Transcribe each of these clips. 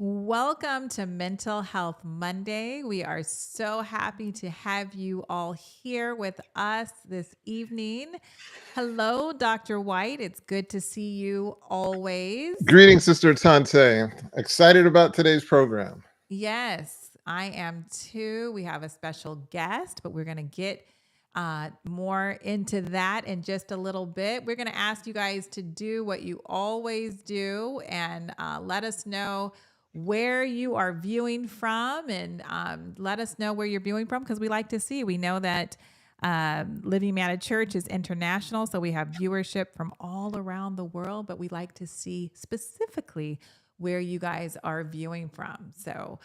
Welcome to Mental Health Monday. We are so happy to have you all here with us this evening. Hello, Dr. Whyte. It's good to see you always. Greetings, Sister Atonte. Excited about today's program. Yes, I am too. We have a special guest, but we're going to get more into that in just a little bit. We're going to ask you guys to do what you always do and let us know where you are viewing from and let us know where you're viewing from because we like to see. We know that Living Manna Church is international, so we have viewership from all around the world, but we like to see specifically where you guys are viewing from. So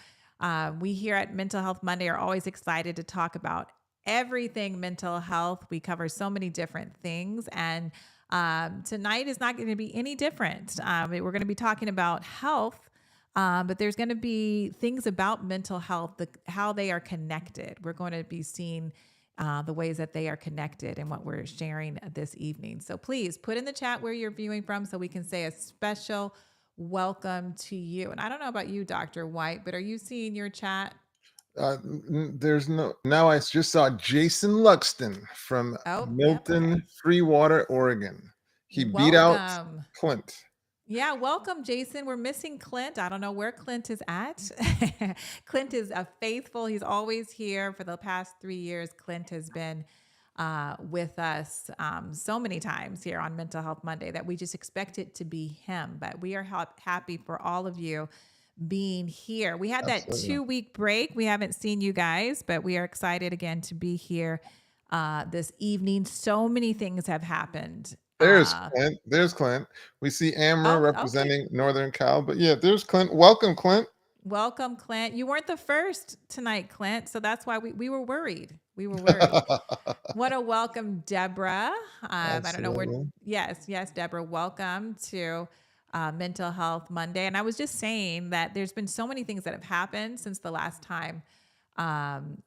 we here at Mental Health Monday are always excited to talk about everything mental health. We cover so many different things, and tonight is not going to be any different. We're going to be talking about health. But there's going to be things about mental health, how they are connected. We're going to be seeing the ways that they are connected and what we're sharing this evening. So please put in the chat where you're viewing from so we can say a special welcome to you. And I don't know about you, Dr. Whyte, but are you seeing your chat? There's no. Now I just saw Jason Luxton from Oh, yep. Milton, Okay. Freewater, Oregon. He beat out Welcome. Clint. Yeah, welcome, Jason. We're missing Clint. I don't know where Clint is at. Clint is a faithful. He's always here for the past 3 years. Clint has been with us so many times here on Mental Health Monday that we just expect it to be him. But we are happy for all of you being here. We had that Absolutely. 2 week break. We haven't seen you guys, but we are excited again to be here this evening. So many things have happened. There's Clint. There's Clint. We see Amber Oh, okay. representing Northern Cal, but yeah, there's Clint. Welcome, Clint. Welcome, Clint. You weren't the first tonight, Clint. So that's why we were worried. We were worried. Want to welcome Deborah. I don't know where. Absolutely. Yes, Deborah. Welcome to Mental Health Monday. And I was just saying that there's been so many things that have happened since the last time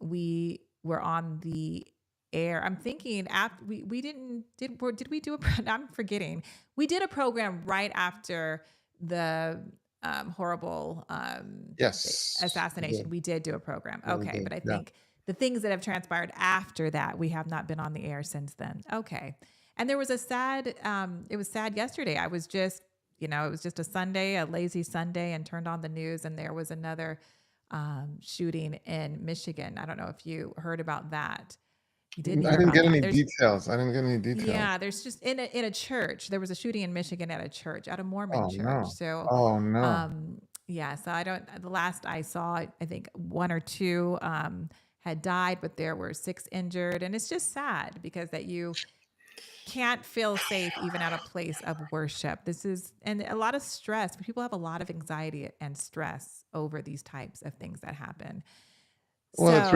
we were on the air. I'm thinking after we did we do a I'm forgetting. We did a program right after the horrible Yes. Yeah, assassination. We did do a program. yeah, we Okay, did. but I Yeah. think the things that have transpired after that, we have not been on the air since then. Okay. And there was a sad, it was sad yesterday. I was just, it was just a Sunday, a lazy Sunday, and turned on the news, and there was another shooting in Michigan. I don't know if you heard about that. You didn't I hear didn't about get that. any There's details. I didn't get any details. Yeah, there's just in a church. There was a shooting in Michigan at a church, at a Mormon Oh church. no. So, Oh no. yeah. So I don't. The last I saw, I think one or two had died, but there were 6 injured, and it's just sad because that you can't feel safe even at a place of worship. This is and a lot of stress. People have a lot of anxiety and stress over these types of things that happen. Well, it's So,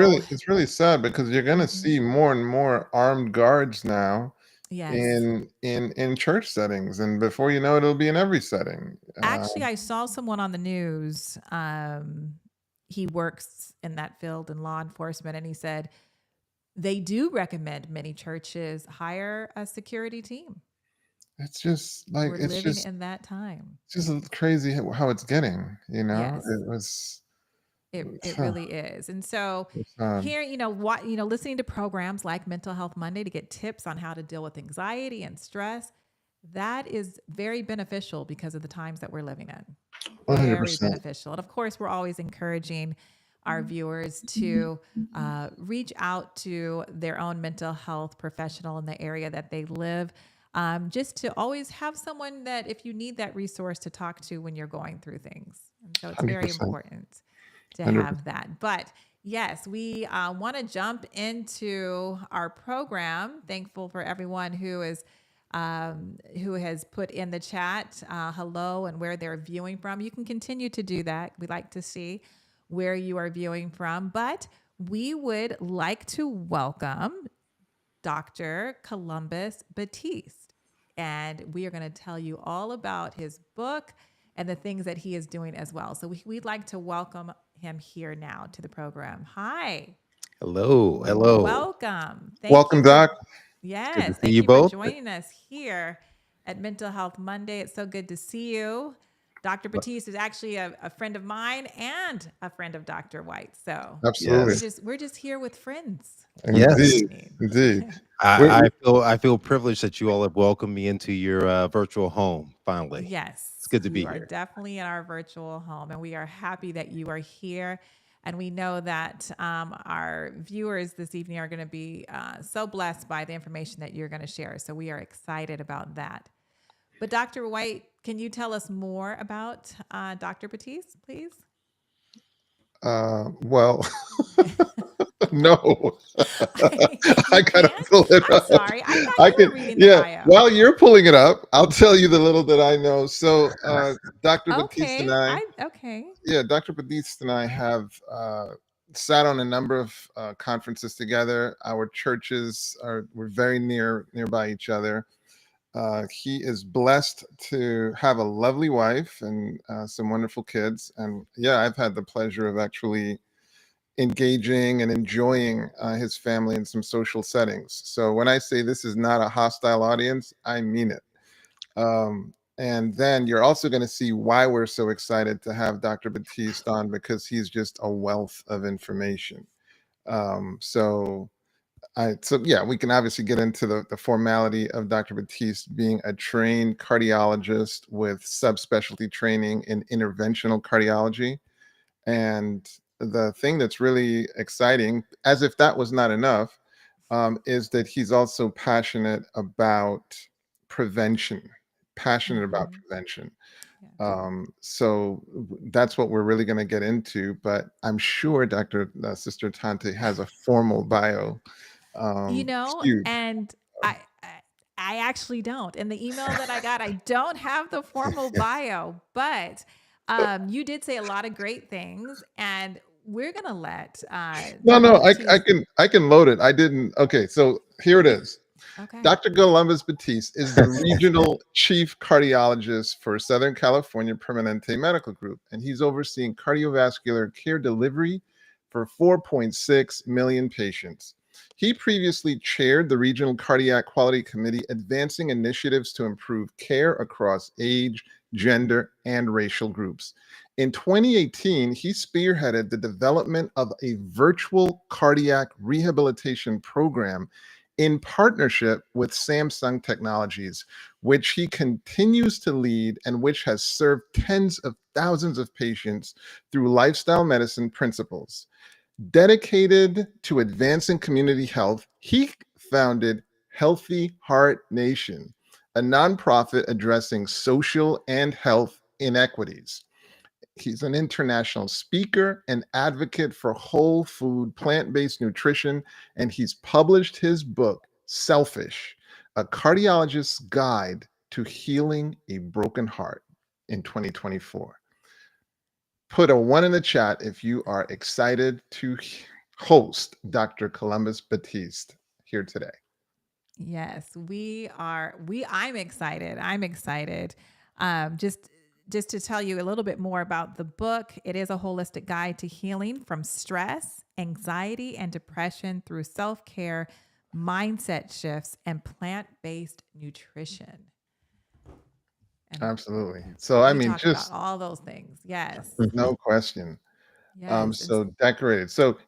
really sad because you're gonna mhm, see more and more armed guards now yes. in church settings, and before you know it, it'll be in every setting. Actually, I saw someone on the news. He works in that field in law enforcement, and he said they do recommend many churches hire a security team. It's just like We're living in that time. it's just crazy how it's getting. You know, Yes, it was it really is. And so it's, here, listening to programs like Mental Health Monday to get tips on how to deal with anxiety and stress, that is very beneficial because of the times that we're living in. Very 100%. beneficial. And of course, we're always encouraging our viewers to reach out to their own mental health professional in the area that they live. Just to always have someone that, if you need that resource to talk to when you're going through things. And so it's very 100%. important to 100%. have that. But yes, we want to jump into our program. Thankful for everyone who has put in the chat hello and where they're viewing from. You can continue to do that. We like to see where you are viewing from, but we would like to welcome Dr. Columbus Batiste. And we are going to tell you all about his book and the things that he is doing as well. So we'd like to welcome him here now to the program. Hi. Hello, hello. Welcome. Welcome, Doc. Good to Yes, see thank you you for both. joining us here at Mental Health Monday. It's so good to see you. Dr. Batiste is actually a friend of mine and a friend of Dr. Whyte. So Absolutely. Yes. we're just here with friends. That's what Yes. we Indeed. need. Indeed. I, We, I feel I feel privileged that you all have welcomed me into your virtual home. Finally, it's Yes, good to be you are here. definitely in our virtual home, and we are happy that you are here. And we know that our viewers this evening are going to be so blessed by the information that you're going to share. So we are excited about that. But Dr. Whyte, can you tell us more about Dr. Batiste, please? well, no. I You gotta can't? pull it I'm up. sorry. I thought I you can, were reading the yeah. bio. While you're pulling it up, I'll tell you the little that I know. So, Dr. Batiste and Okay. I, Okay. yeah, Dr. Batiste and I have sat on a number of conferences together. Our churches we're very nearby each other. He is blessed to have a lovely wife and some wonderful kids. And yeah, I've had the pleasure of actually engaging and enjoying his family in some social settings. So when I say this is not a hostile audience, I mean it. And then you're also going to see why we're so excited to have Dr. Batiste on, because he's just a wealth of information. So so yeah, we can obviously get into the formality of Dr. Batiste being a trained cardiologist with subspecialty training in interventional cardiology. And the thing that's really exciting, as if that was not enough, is that he's also passionate about prevention, passionate about Mm-hmm. prevention. Yes. So that's what we're really going to get into. But I'm sure Dr. Sister Tante has a formal bio. Huge. And I I actually don't. In the email that I got, I don't have the formal bio, but you did say a lot of great things, and we're gonna let No, Dr. no, I Batiste. can load it. I didn't. Okay, so here it is. Okay. Dr. Columbus Batiste is the regional chief cardiologist for Southern California Permanente Medical Group, and he's overseeing cardiovascular care delivery for 4.6 million patients. He previously chaired the Regional Cardiac Quality Committee, advancing initiatives to improve care across age, gender, and racial groups. In 2018, he spearheaded the development of a virtual cardiac rehabilitation program in partnership with Samsung Technologies, which he continues to lead and which has served tens of thousands of patients through lifestyle medicine principles. Dedicated to advancing community health, he founded Healthy Heart Nation, a nonprofit addressing social and health inequities. He's an international speaker and advocate for whole food, plant based nutrition, and he's published his book, Selfish, a cardiologist's guide to healing a broken heart, in 2024. Put a one in the chat if you are excited to host Dr. Columbus Batiste here today. Yes, we are. I'm excited. I'm excited. Just to tell you a little bit more about the book, it is a holistic guide to healing from stress, anxiety, and depression through self-care, mindset shifts, and plant-based nutrition. And Absolutely. So, I we mean, talk about just all those things. Yes. no question. Yes. So decorated. So,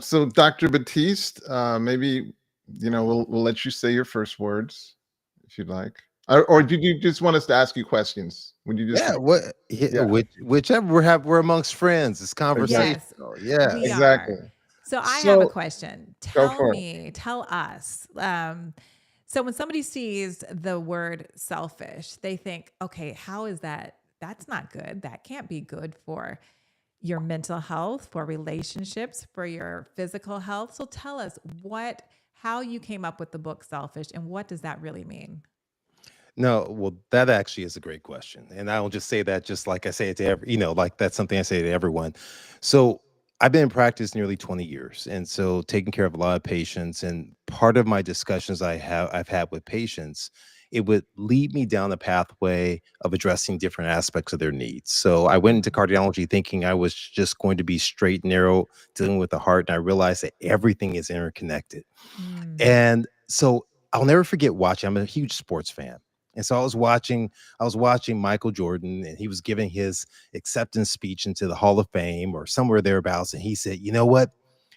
so Dr. Batiste, maybe we'll let you say your first words if you'd like, or did you just want us to ask you questions? Would you just Yeah, like, what? Yeah, yeah, whichever we're amongst friends. It's exactly, Yes, conversational. we Yes. are. exactly. So I have a So question. go for it. Tell us. So when somebody sees the word selfish, they think, okay, how is that? That's not good. That can't be good for your mental health, for relationships, for your physical health. So tell us how you came up with the book Selfish, and what does that really mean? No, well, that actually is a great question. And I don't just say that just like I say it to like that's something I say to everyone. So I've been in practice nearly 20 years. And so taking care of a lot of patients. And part of my discussions I've had with patients, it would lead me down a pathway of addressing different aspects of their needs. So I went into Mm, cardiology thinking I was just going to be straight, narrow, dealing with the heart. And I realized that everything is interconnected. mm, And so I'll never forget watching. I'm a huge sports fan. And so I was watching Michael Jordan, and he was giving his acceptance speech into the Hall of Fame or somewhere thereabouts. And he said, you know what?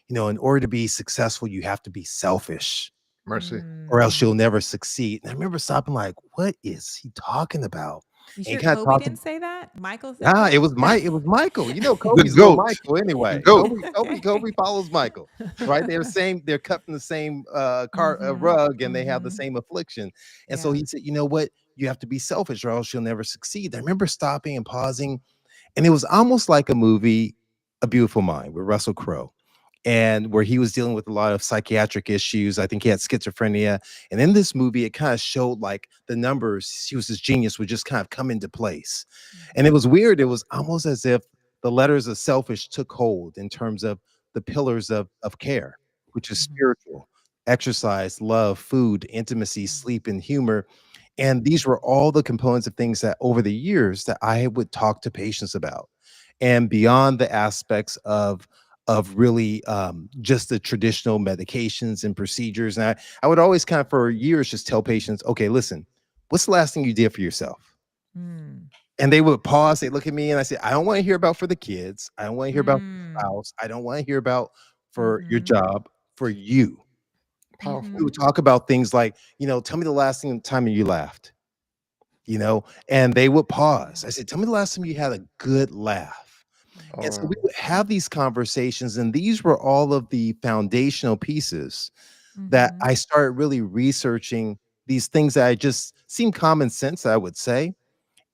In order to be successful, you have to be selfish Mercy. or else Mm. you'll never succeed. And I remember stopping like, what is he talking about? You And he sure kind of Kobe talked. didn't say that? Michael said Nah, that? It was Michael. The Kobe's little goat. Michael The anyway. goat. Kobe Okay. follows Michael, right? They're cut from the same Mhm. rug, and they have the Mhm. same affliction. And so Yeah. he said, you know what? You have to be selfish or else you'll never succeed. I remember stopping and pausing, and it was almost like a movie, A Beautiful Mind, with Russell Crowe, and where he was dealing with a lot of psychiatric issues. I think he had schizophrenia. And in this movie, it kind of showed like the numbers, he was his genius would just kind of come into place. And it Mhm. was weird. It was almost as if the letters of selfish took hold in terms of the pillars of care, which is Mhm. spiritual, exercise, love, food, intimacy, Mhm. sleep, and humor. And these were all the components of things that over the years that I would talk to patients about. And beyond the aspects of really just the traditional medications and procedures. And I would always kind of for years just tell patients, okay, listen, what's the last thing you did for yourself? Mm. And they would pause, they look at me and I say, I don't want to hear about for the kids. I don't want to hear about for the Mm. spouse. I don't want to hear about for your Mhm. job, for you. We Powerful. would Mhm. talk about things like, tell me the last time you laughed, and they would pause. I Yeah. said, tell me the last time you had a good laugh. And so we Oh, would have these conversations, and these were all of the foundational pieces that I Mhm. started really researching these things that I just seem common sense, I would say.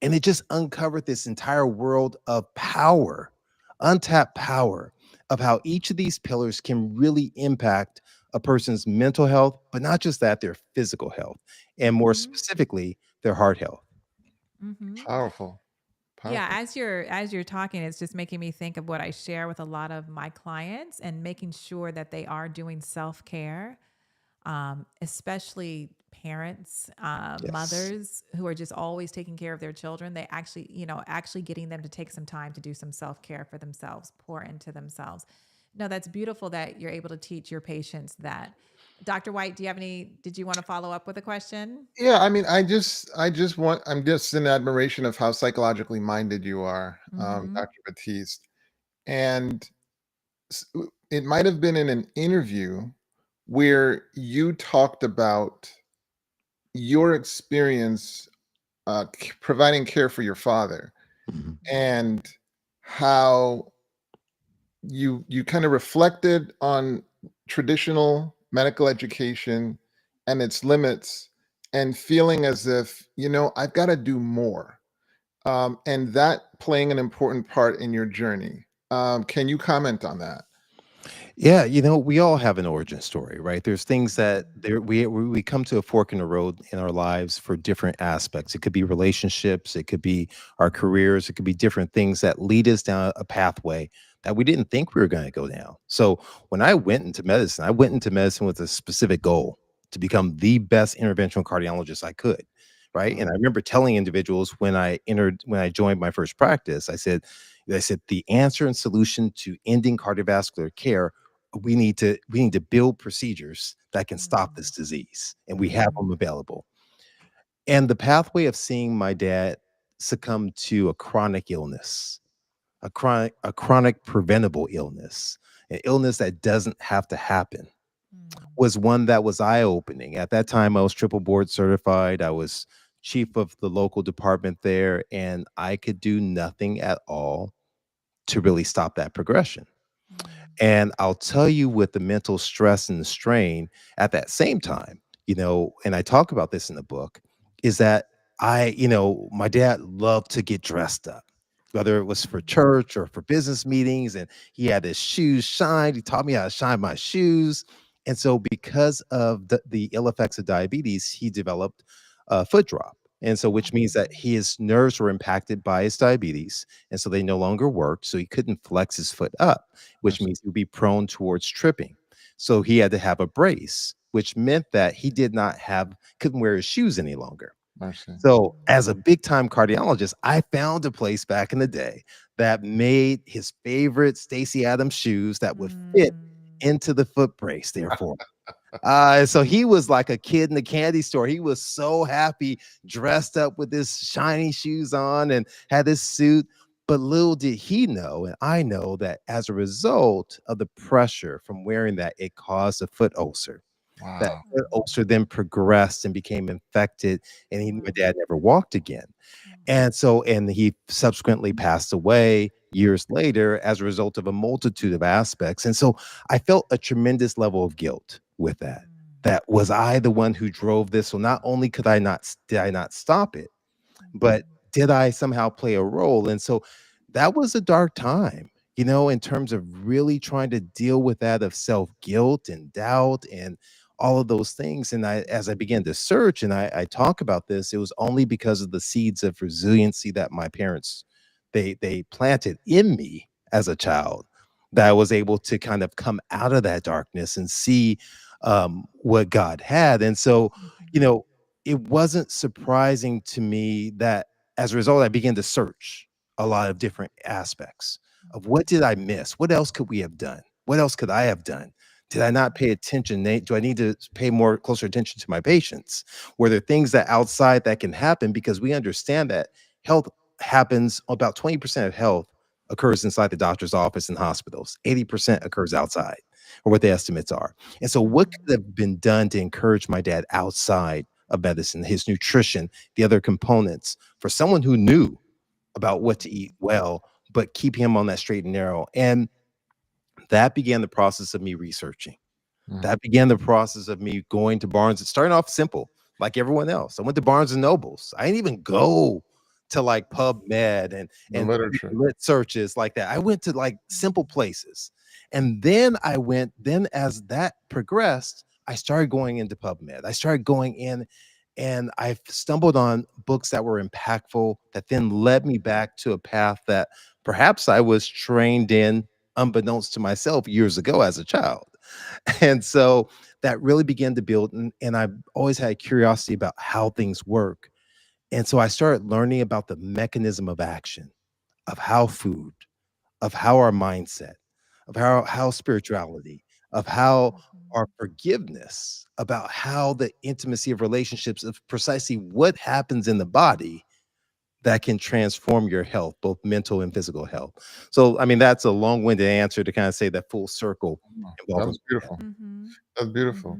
And it just uncovered this entire world of power, untapped power of how each of these pillars can really impact a person's mental health, but not just that, their physical health, and more Mhm. specifically, their heart health. Mhm. powerful. Yeah, Powerful. as you're talking, it's just making me think of what I share with a lot of my clients and making sure that they are doing self-care, especially parents, Yes. mothers who are just always taking care of their children. They actually, actually getting them to take some time to do some self-care for themselves, pour into themselves. No, that's beautiful that you're able to teach your patients that. Dr. White, did you want to follow up with a question? Yeah, I mean, I'm just in admiration of how psychologically minded you are, Mm-hmm. Dr. Batiste. And it might have been in an interview where you talked about your experience providing care for your father Mhm. and how you kind of reflected on traditional medical education and its limits and feeling as if I've got to do more, and that playing an important part in your journey. Can you comment on that? Yeah, we all have an origin story, right? There's things that we come to a fork in the road in our lives for different aspects. It could be relationships, it could be our careers, it could be different things that lead us down a pathway that we didn't think we were going to go down. So when I went into medicine with a specific goal to become the best interventional cardiologist I could, right? And I Mm, remember telling individuals when I joined my first practice, I said the answer and solution to ending cardiovascular care, we need to build procedures that can stop this disease, and we have Mm-hmm. them available. And the pathway of seeing my dad succumb to a chronic illness, a chronic preventable illness, an illness that doesn't have to happen, was one that was eye-opening. At that time, I was triple board certified. I was chief of the local department there, and I could do nothing at all to really stop that progression. And I'll tell you with the mental stress and the strain at that same time, and I talk about this in the book, is that my dad loved to get dressed up, whether it was for church or for business meetings. And he had his shoes shined. He taught me how to shine my shoes. And so, because of the ill effects of diabetes, he developed a foot drop. And so, which means that his nerves were impacted by his diabetes. And so they no longer worked. So he couldn't flex his foot up, which mercy, means he would be prone towards tripping. So he had to have a brace, which meant that he couldn't wear his shoes any longer. mercy. So, as a big time cardiologist, I found a place back in the day that made his favorite Stacy Adams shoes that would fit into the foot brace, therefore. And so he was like a kid in the candy store. He was so happy, dressed up with his shiny shoes on and had this suit. But little did he know, and I know, that as a result of the pressure from wearing that, it caused a foot ulcer. That Wow. foot ulcer then progressed and became infected, and my Wow. dad never walked again. And so, and he subsequently passed away years later as a result of a multitude of aspects. And so I felt a tremendous level of guilt with that. That was I the one who drove this? So not only did I not stop it, but did I somehow play a role? And so that was a dark time, in terms of really trying to deal with that of self guilt and doubt and all of those things. And as I began to search and I talk about this, it was only because of the seeds of resiliency that my parents they planted in me as a child, that I was able to kind of come out of that darkness and see what God had. And so, you know, it wasn't surprising to me that as a result, I began to search a lot of different aspects of what did I miss? What else could we have done? What else could I have done? Did I not pay attention? Do I need to pay more closer attention to my patients? Were there things that outside that can happen? Because we understand that health happens, about 20% of health occurs inside the doctor's office and hospitals. 80% occurs outside, or what the estimates are. And so what could have been done to encourage my dad outside of medicine, his nutrition, the other components, for someone who knew about what to eat well, but keep him on that straight and narrow? And that began the process of me researching. Mm. That began the process of me going to Barnes, starting off simple, like everyone else. I went to Barnes and Nobles. I didn't even go to like PubMed The and literature. lit searches like that. I went to like simple places. And then then as that progressed, I started going into PubMed. I started going in and I stumbled on books that were impactful that then led me back to a path that perhaps I was trained in unbeknownst to myself years ago as a child. And so that really began to build, and I've always had curiosity about how things work. And so I started learning about the mechanism of action, of how food, of how our mindset, of how spirituality, of how our forgiveness, about how the intimacy of relationships, of precisely what happens in the body that can transform your health, both mental and physical health. So, I mean, that's a long-winded answer to kind of say that full circle That involving. was beautiful. Mm-hmm. That's beautiful.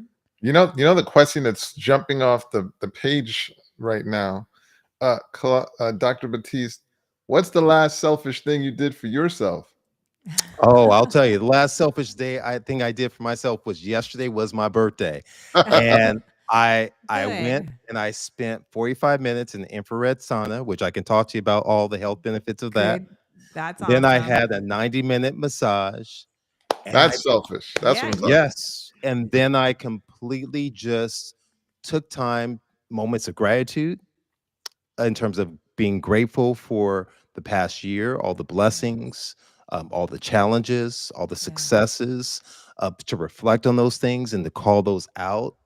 Mm-hmm. You know the question that's jumping off the page right now, Dr. Batiste, what's the last selfish thing you did for yourself? Oh, I'll tell you, the last selfish day I think I did for myself was yesterday was my birthday. And I went Good. and I spent 45 minutes in the infrared sauna, which I can talk to you about all the health benefits of that. Good. That's Then I awesome. had a 90-minute massage and I That's selfish. That's what Yeah. I'm talking yes, and then I completely just took time, moments of gratitude in terms of being grateful for the past year, all the blessings, all the challenges, all the Yeah. successes, to reflect on those things and to call those out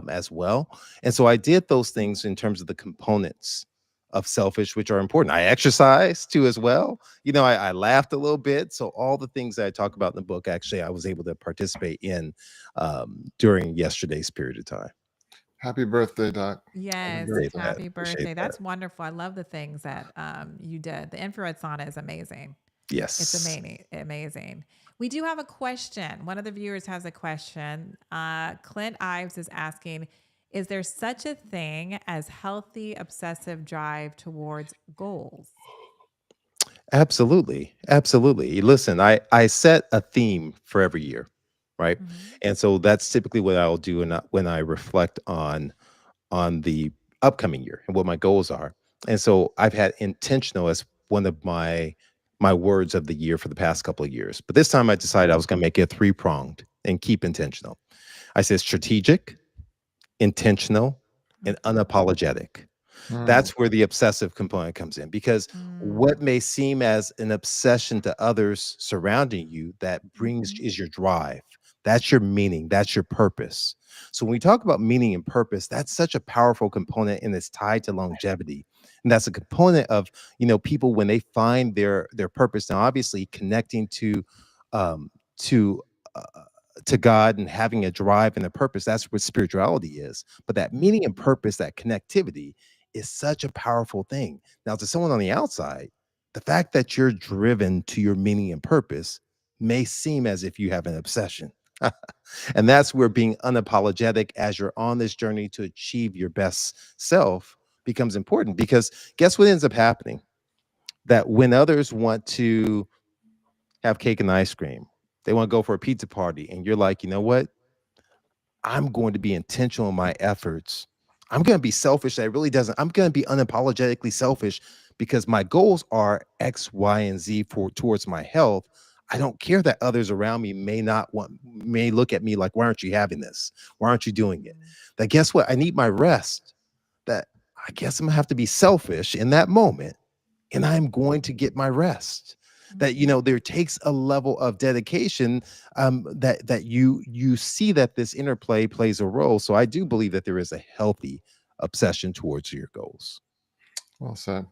as well. And so I did those things in terms of the components of selfish, which are important. I exercise too as well. I laughed a little bit. So all the things that I talk about in the book, actually, I was able to participate in during yesterday's period of time. Happy birthday, Doc. Happy Yes. Appreciate birthday. that. Happy Appreciate birthday. that. That's wonderful. I love the things that you did. The infrared sauna is amazing. It's Yes. amazing. Amazing. We do have a question. One of the viewers has a question. Clint Ives is asking, is there such a thing as healthy obsessive drive towards goals? Absolutely. Absolutely. Listen, I set a theme for every year, right? Mhm. And so that's typically what I'll do when I reflect on the upcoming year and what my goals are. And so I've had intentional as one of my words of the year for the past couple of years. But this time I decided I was going to make it three-pronged and keep intentional. I said strategic, intentional, and Mhm. unapologetic. Mm, That's where the obsessive component comes in, because Mm. what may seem as an obsession to others surrounding you, that brings Mhm. is your drive. That's your meaning, that's your purpose. So when we talk about meaning and purpose, that's such a powerful component, and it's tied to longevity. And that's a component of, people when they find their purpose. Now obviously connecting to um to uh, to God and having a drive and a purpose. That's what spirituality is. But that meaning and purpose, that connectivity is such a powerful thing. Now, to someone on the outside, the fact that you're driven to your meaning and purpose may seem as if you have an obsession. And that's where being unapologetic as you're on this journey to achieve your best self becomes important. Because guess what ends up happening? That when others want to have cake and ice cream, they want to go for a pizza party, and you're like, you know what? I'm going to be intentional in my efforts. I'm going to be selfish. That really doesn't. I'm going to be unapologetically selfish because my goals are X, Y, and Z for towards my health. I don't care that others around me may look at me like, why aren't you having this? Why aren't you doing it? That guess what? I need my rest. That I guess I'm gonna have to be selfish in that moment, and I'm going to get my rest. That there takes a level of dedication, that you see that this interplay plays a role. So I do believe that there is a healthy obsession towards your goals. Well said.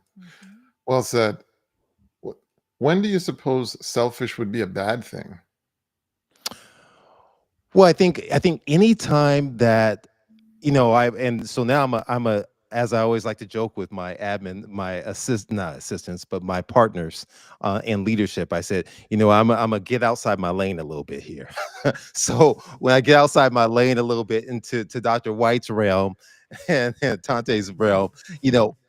Well said. When do you suppose selfish would be a bad thing? Well, I think anytime that and so now I'm a as I always like to joke with my admin, my not assistants, but my partners in leadership. I said, I'm gonna get outside my lane a little bit here. So when I get outside my lane a little bit into Dr. Whyte's realm and Atonte's realm,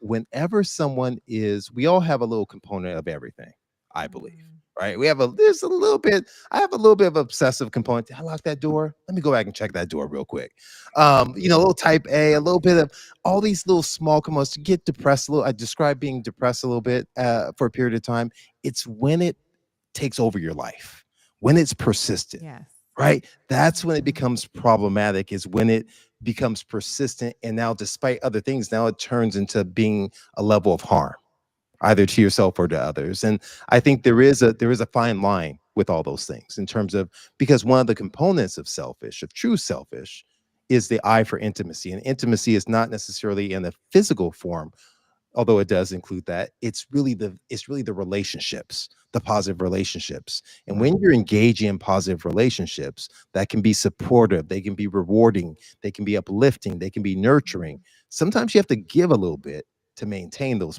whenever someone we all have a little component of everything, I believe. Right. There's a little bit, I have a little bit of obsessive component. Did I lock that door? Let me go back and check that door real quick. A little type A, a little bit of all these little small components to get depressed a little. I describe being depressed a little bit for a period of time. It's when it takes over your life, when it's persistent. Yes. Right. That's when it becomes problematic, is when it becomes persistent. And now, despite other things, now it turns into being a level of harm, either to yourself or to others. And I think there is a fine line with all those things in terms of, because one of the components of true selfish, is the eye for intimacy. And intimacy is not necessarily in the physical form, although it does include that. It's really the relationships, the positive relationships. And when you're engaging in positive relationships, that can be supportive, they can be rewarding, they can be uplifting, they can be nurturing. Sometimes you have to give a little bit to maintain those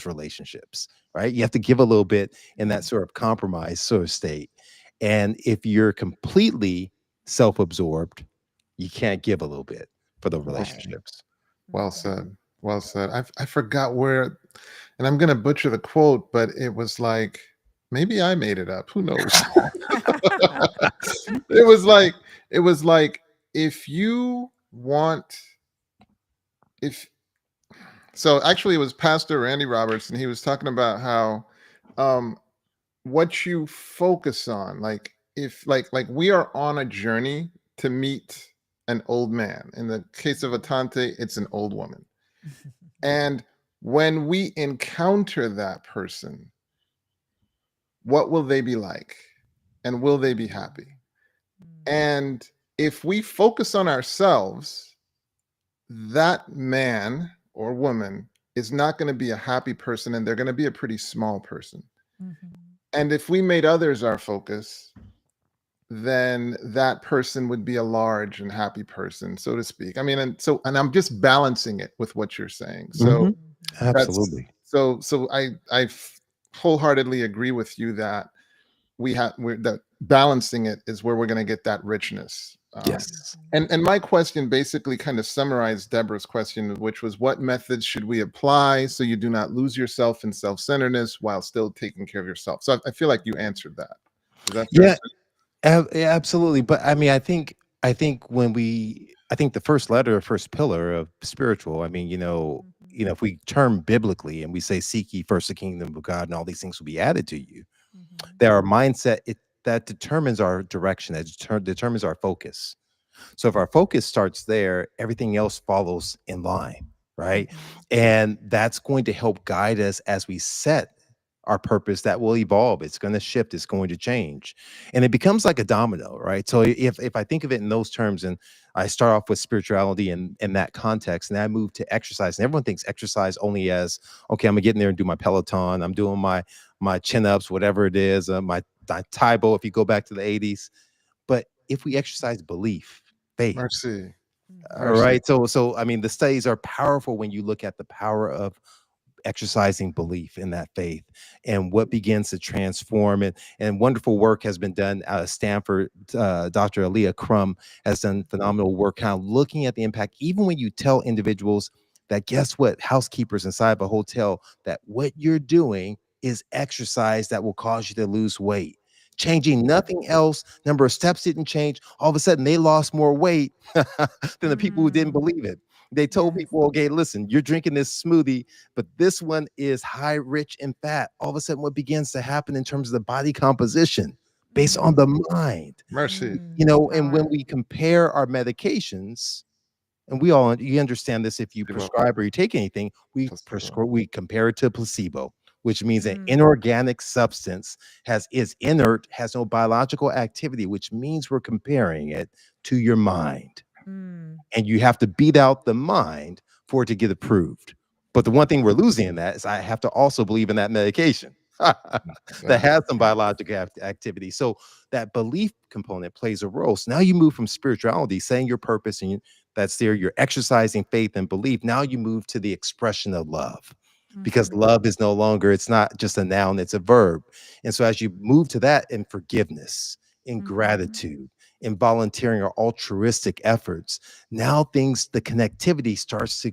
relationships, right? You have to give a little bit in that sort of compromise sort of state. And if you're completely self-absorbed, you can't give a little bit for the relationships. Well said. Well said. I forgot where, and I'm going to butcher the quote, but it was like, maybe I made it up. Who knows? It was like, if you want, so actually it was Pastor Randy Roberts, and he was talking about how what you focus on, like if like we are on a journey to meet an old man. In the case of Atonte, it's an old woman. And when we encounter that person, what will they be like? And will they be happy? And if we focus on ourselves, that man or woman is not going to be a happy person, and they're going to be a pretty small person. And if we made others our focus, then that person would be a large and happy person, so to speak. I mean, and I'm just balancing it with what you're saying. So Absolutely. So I wholeheartedly agree with you that that balancing it is where we're going to get that richness. Yes. And my question basically kind of summarized Deborah's question, which was, what methods should we apply so you do not lose yourself in self-centeredness while still taking care of yourself? So I feel like you answered that. Is that fair? Yeah, absolutely. But I mean, I think the first letter, first pillar of spiritual, I mean, if we term biblically and we say, seek ye first the kingdom of God and all these things will be added to you, there are mindset that determines our direction, that determines our focus. So if our focus starts there, everything else follows in line, right? And that's going to help guide us as we set our purpose. That will evolve. It's going to shift. It's going to change. And it becomes like a domino, right? So if I think of it in those terms, and I start off with spirituality in that context, and I move to exercise, and everyone thinks exercise only as, okay, I'm gonna get in there and do my Peloton. I'm doing my chin ups, whatever it is, my Taibo, if you go back to the 80s. But if we exercise belief, faith. Mercy. All Mhm. Mercy. right. So I mean, the studies are powerful when you look at the power of exercising belief in that faith and what begins to transform it. And wonderful work has been done out of Stanford. Dr. Aaliyah Crum has done phenomenal work, kind of looking at the impact, even when you tell individuals that, guess what, housekeepers inside of a hotel, that what you're doing is exercise that will cause you to lose weight. Changing nothing else, number of steps didn't change. All of a sudden, they lost more weight than the people who didn't Mm. believe it. They told Yes. people, okay, listen, you're drinking this smoothie, but this one is high, rich in fat. All of a sudden, what begins to happen in terms of the body composition based on Mm. the mind, Mercy. Mm. and when Power. we compare our medications, and we all you understand this, if you Placebo. prescribe or you take anything, Placebo. we compare it to placebo, which means an Mm. inorganic substance is inert, has no biological activity, which means we're comparing it to your mind, Mm. and you have to beat out the mind for it to get approved. But the one thing we're losing in that is I have to also believe in that medication that Yeah. has some Yes. biological activity. So that belief component plays a role. So now you move from spirituality, saying your purpose, and that's there, you're exercising faith and belief. Now you move to the expression of love, because Mhm. love is no longer, it's not just a noun, it's a verb. And so as you move to that in forgiveness, in Mhm. gratitude, in volunteering or altruistic efforts, now the connectivity starts to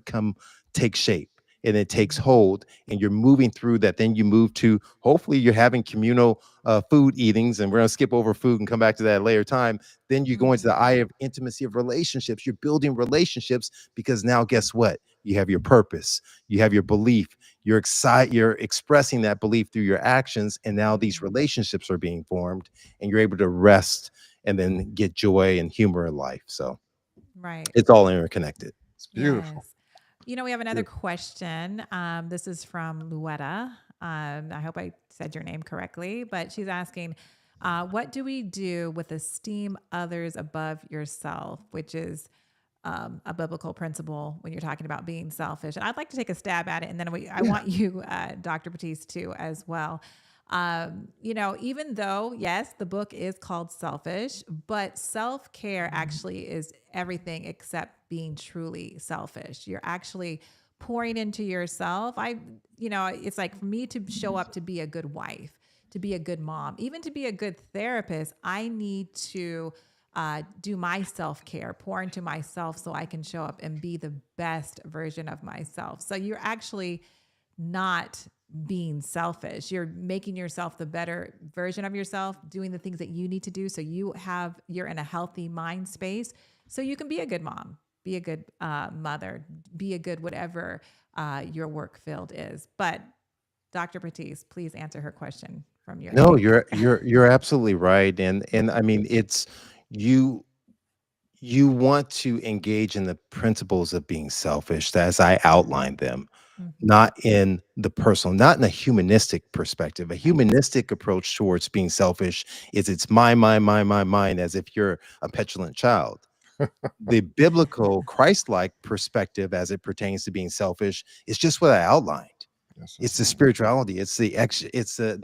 take shape, and it takes hold, and you're moving through that. Then you move to, hopefully you're having communal food eatings, and we're going to skip over food and come back to that later time. Then you go into the Mhm. eye of intimacy of relationships. You're building relationships, because now guess what, you have your purpose, you have your belief, you're expressing that belief through your actions, and now these Mhm. relationships are being formed, and you're able to rest and then get joy and humor in life. So Right. it's all interconnected. It's beautiful. Yes. We have another Beautiful. question. This is from Luetta. I hope I said your name correctly, but she's asking, what do we do with esteem others above yourself, which is a biblical principle when you're talking about being selfish. And I'd like to take a stab at it, and then I Yeah. want you, Dr. Batiste, too, as well. Even though, yes, the book is called Selfish, but self care actually is everything except being truly selfish. You're actually pouring into yourself. It's like for me to show up to be a good wife, to be a good mom, even to be a good therapist, I need to do my self care, pour into myself so I can show up and be the best version of myself. So you're actually not being selfish. You're making yourself the better version of yourself, doing the things that you need to do so you're in a healthy mind space so you can be a good mom, be a good mother, be a good whatever your work field is. But Dr. Batiste, please answer her question from your No, end. you're absolutely right. And I mean, it's you you want to engage in the principles of being selfish as I outlined them, Mhm. not in the personal, not in a humanistic perspective. A humanistic approach towards being selfish is it's mine, as if you're a petulant child. The biblical Christ-like perspective as it pertains to being selfish is just what I outlined. Yes, It's the indeed. spirituality. It's the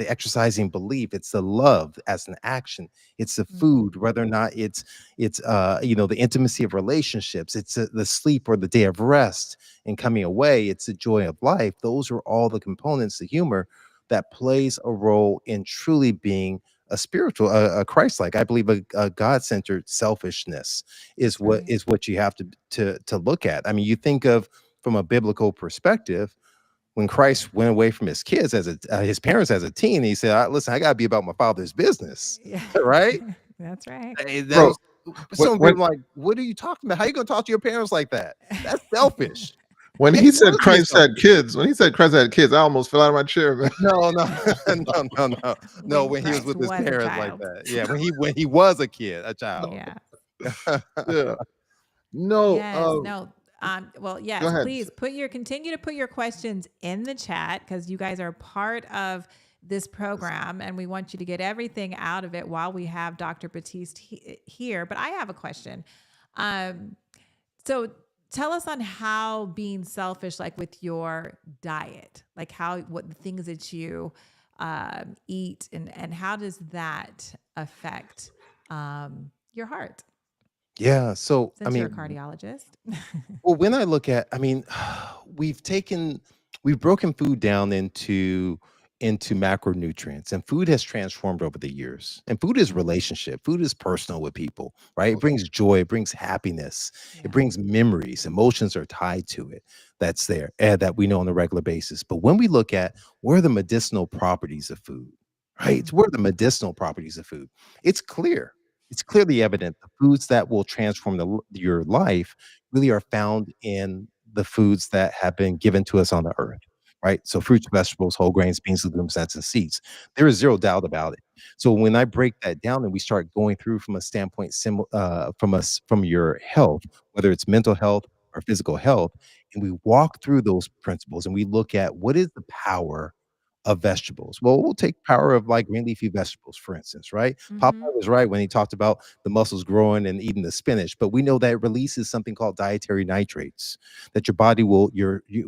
exercising belief. It's the love as an action. It's the food, Mhm. whether or not it's the intimacy of relationships. It's the sleep or the day of rest and coming away. It's the joy of life. Those are all the components, the humor that plays a role in truly being a spiritual, a Christ-like. I believe a God-centered selfishness is That's right. what you have to look at. I mean, you think of from a biblical perspective when Christ went away from his kids his parents as a teen, he said, "Listen, I got to be about my father's business," Yeah. right? That's right. That Bro, was some when people like, "What are you talking about? How you gonna talk to your parents like that? That's selfish." when Yeah, he he said was being Christ had selfish. kids, when he said Christ had kids, I almost fell out of my chair, man. No, no, no. When When he was Christ with his was a parents like child. that, yeah. When he was a kid, a child. Yeah. Yeah. No, Yes. No. Well, go yes, ahead. please continue to put your questions in the chat because you guys are part of this program and we want you to get everything out of it while we have Dr. Batiste here. But I have a question. Um, so tell us on how being selfish, like with your diet, like what the things that you eat and how does that affect your heart Yeah. So, I since you're a mean, cardiologist? well, when I look at, I mean, we've taken, we've broken food down into macronutrients, and food has transformed over the years. And food is Mm, relationship. Food is personal with people, right? It Oh, brings joy, it brings happiness, it yeah. brings memories. Emotions are tied to it. That's there, and that we know on a regular basis. But when we look at where are the medicinal properties of food, right? It's where Mhm. the medicinal properties of food. It's clear. It's clearly evident the foods that will transform your life really are found in the foods that have been given to us on the earth, right? So fruits, vegetables, whole grains, beans, legumes, nuts, and seeds. There is zero doubt about it. So when I break that down and we start going through from a standpoint from your health, whether it's mental health or physical health, and we walk through those principles and we look at what is the power of vegetables. Well, we'll take power of like green leafy vegetables, for instance, right? Popeye Mhm. was right when he talked about the muscles growing and eating the spinach, but we know that it releases something called dietary nitrates that your body will,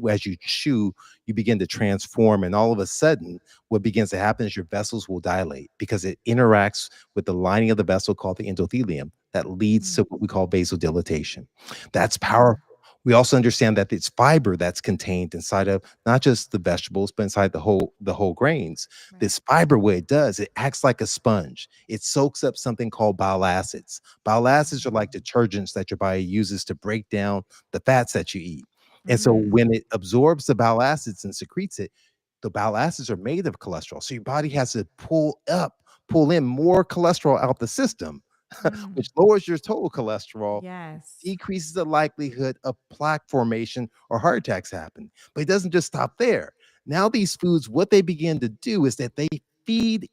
as you chew, you begin to transform. And all of a sudden, what begins to happen is your vessels will dilate because it interacts with the lining of the vessel called the endothelium that leads to Mm, what we call vasodilatation. That's mm, powerful. We also understand that it's fiber that's contained inside of not just the vegetables, but inside the whole grains. right. This fiber, what it does, it acts like a sponge. It soaks up something called bile acids. Bile acids are like Mm, detergents that your body uses to break down the fats that you eat. And so mm, when it absorbs the bile acids and secretes it, the bile acids are made of cholesterol. So your body has to pull in more cholesterol out the system, mm. which lowers your total cholesterol, Yes. decreases the likelihood of plaque formation or heart attacks happen. But it doesn't just stop there. Now, these foods, what they begin to do is that they feed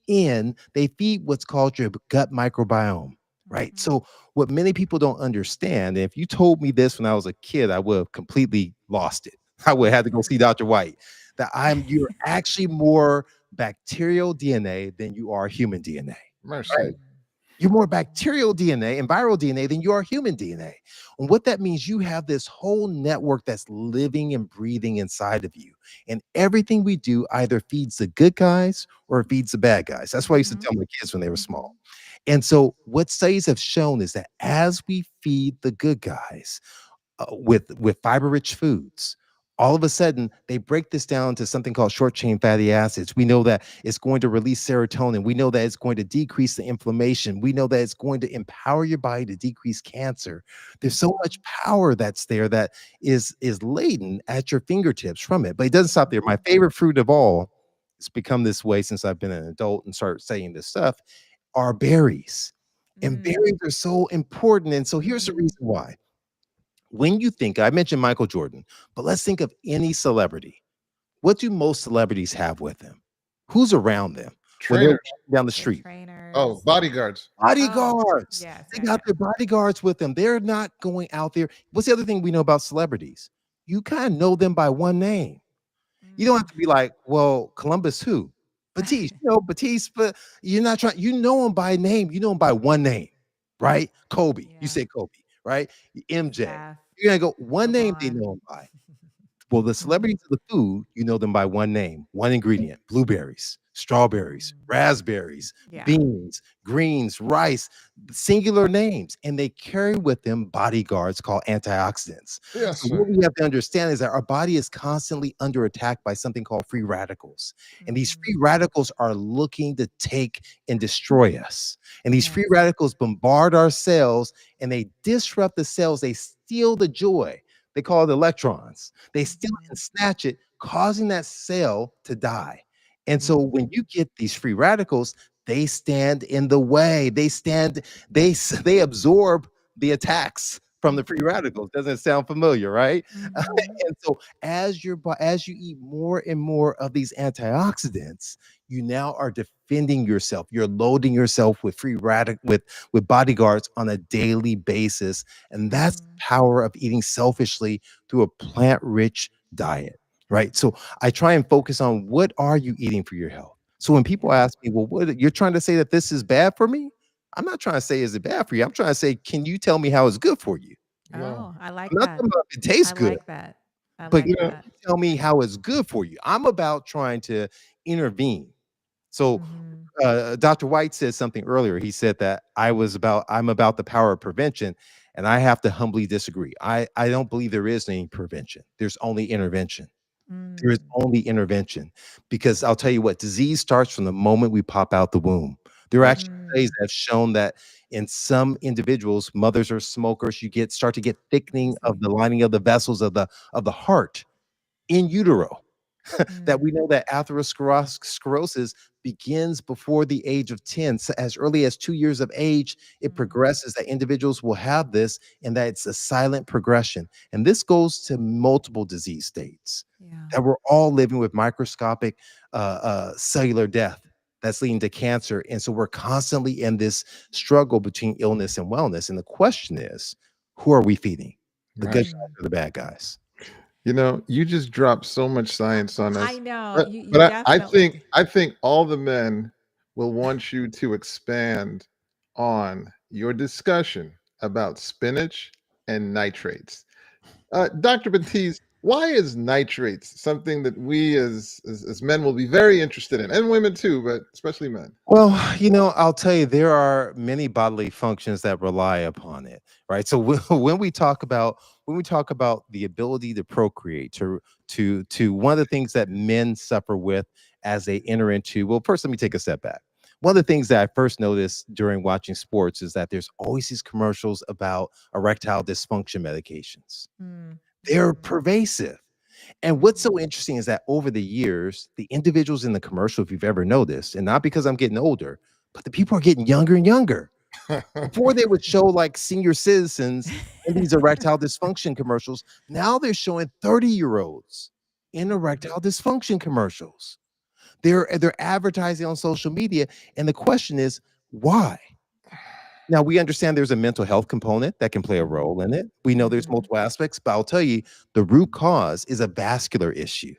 what's called your gut microbiome, right? Mhm. So, what many people don't understand, and if you told me this when I was a kid, I would have completely lost it. I would have to go see Dr. White. That you're actually more bacterial DNA than you are human DNA. mercy. You're more bacterial DNA and viral DNA than you are human DNA. And what that means, you have this whole network that's living and breathing inside of you. And everything we do either feeds the good guys or it feeds the bad guys. That's what I used to Mhm. tell my kids when they were small. Mhm. And so, what studies have shown is that as we feed the good guys, with fiber rich foods, all of a sudden they break this down to something called short chain fatty acids. We know that it's going to release serotonin. We know that it's going to decrease the inflammation. We know that it's going to empower your body to decrease cancer. There's so much Mhm. power that's there that is latent at your fingertips from it. But it doesn't stop there. My Mhm. favorite fruit of all, it's become this way since I've been an adult and started studying this stuff, are berries. And Mm. berries are so important. And so here's the Mhm. reason why. When you think, I mentioned Michael Jordan, but let's think of any celebrity. What do most celebrities have with them? Who's around them when they're Trainers. walking down the Their street? Oh, trainers. bodyguards. Oh, Bodyguards. yes. They Yeah, got yeah. their bodyguards with them. They're not going out there. What's the other thing we know about celebrities? You kind of know them by one name. You don't have Mm. to be like, well, Columbus who? Batiste, Batiste, but you're not trying, you know him by name, you know him by one name, right? Kobe. You Yeah. say Kobe, right? MJ. Steph, You're gonna go one name they LeBron. know him by. Well, the celebrities of the food, you know them by one name, one ingredient: blueberries, strawberries, Mm. raspberries, Yeah. beans, greens, rice, singular names. And they carry with them bodyguards called antioxidants. Yes, So, sir. what we have to understand is that our body is constantly under attack by something called free radicals. And these Mhm. free radicals are looking to take and destroy us. And these free Yes. radicals bombard our cells and they disrupt the cells, they steal the joy. They call it electrons. They steal it and Mhm. snatch it, causing that cell to die. And so when Mhm. you get these free radicals, they stand in the way. They absorb the attacks from the free Mhm. radicals. Doesn't it sound familiar, right? Mhm. And so as you eat more and more of these antioxidants, you now are defending yourself. You're loading yourself with with bodyguards on a daily basis, and that's the Mhm. power of eating selfishly through a plant-rich diet, right? So I try and focus on what are you eating for your health. So when people Yeah. ask me, well, what you're trying to say that this is bad for me? I'm not trying to say is it bad for you. I'm trying to say, can you tell me how it's good for you? Wow. Oh, I I'm like not that. talking about if it tastes I good, like that. I but You like know, that. tell me how it's good for you. I'm about trying to intervene. So Mhm. Dr. Whyte said something earlier. He said that I'm about the power of prevention, and I have to humbly disagree. I don't believe there is any prevention. There's only intervention. There is Mm. only intervention, because I'll tell you what, disease starts from the moment we pop out the womb. There are actually studies Mm. that have shown that in some individuals, mothers or smokers, start to get thickening of the Crazy. lining of the vessels of the heart in utero. That we Mm. know that atherosclerosis begins before the age of 10. So as early as 2 years of age, it Mm. progresses, that individuals will have this, and that it's a silent progression. And this goes to multiple disease states, Yeah. that we're all living with microscopic cellular death that's leading to cancer. And so we're constantly in this struggle between illness and wellness. And the question is, who are we feeding? The good Right. guys Mm. or the bad guys? You know, you just dropped so much science on I us. know. But You but I definitely think did. I think all the men will want you to expand on your discussion about spinach and nitrates. Dr. Batiste, why is nitrates something that we as men will be very interested in, and women too, but especially men? Well, I'll tell you, there are many bodily functions that rely upon it, right? So when we talk about the ability to procreate, to one of the things that men suffer with as they enter into, well, first let me take a step back. One of the things that I first noticed during watching sports is that there's always these commercials about erectile dysfunction medications. Mm. They're Mhm. pervasive. And what's so Mhm. interesting is that over the years, the individuals in the commercial, if you've ever noticed, and not because I'm getting older, but the people are getting younger and younger. Before they would show like senior citizens in these erectile dysfunction commercials. Now they're showing 30-year-olds in Mhm. erectile dysfunction commercials. They're advertising on social media. And the question is, why? Now we understand there's a mental health component that can play a Mhm. role in it. We know there's Mhm. multiple aspects, but I'll tell you, the root cause is a vascular issue.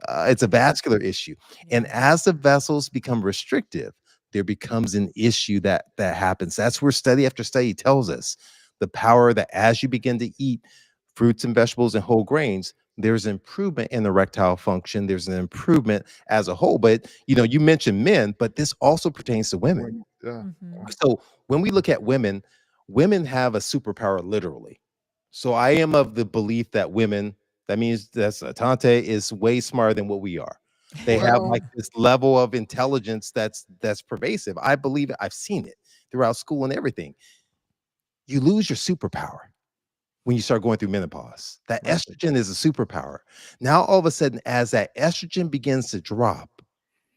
It's a Yeah. vascular issue, and Yeah. as the vessels become restrictive, there becomes an issue that happens. That's where study after study tells us the power that as you begin to eat fruits and vegetables and whole grains, there's improvement in erectile function. There's an improvement as a whole. But you mentioned men, but this also pertains to women. Yeah. Mhm. So when we look at women, women have a superpower literally. So I am of the belief that women, that means that's Atonte, is way smarter than what we are. They have Well, like this level of intelligence that's pervasive. I believe it. I've seen it throughout school and everything. You lose your superpower when you start going through menopause. That right. estrogen is a superpower. Now all of a sudden, as that estrogen begins to drop,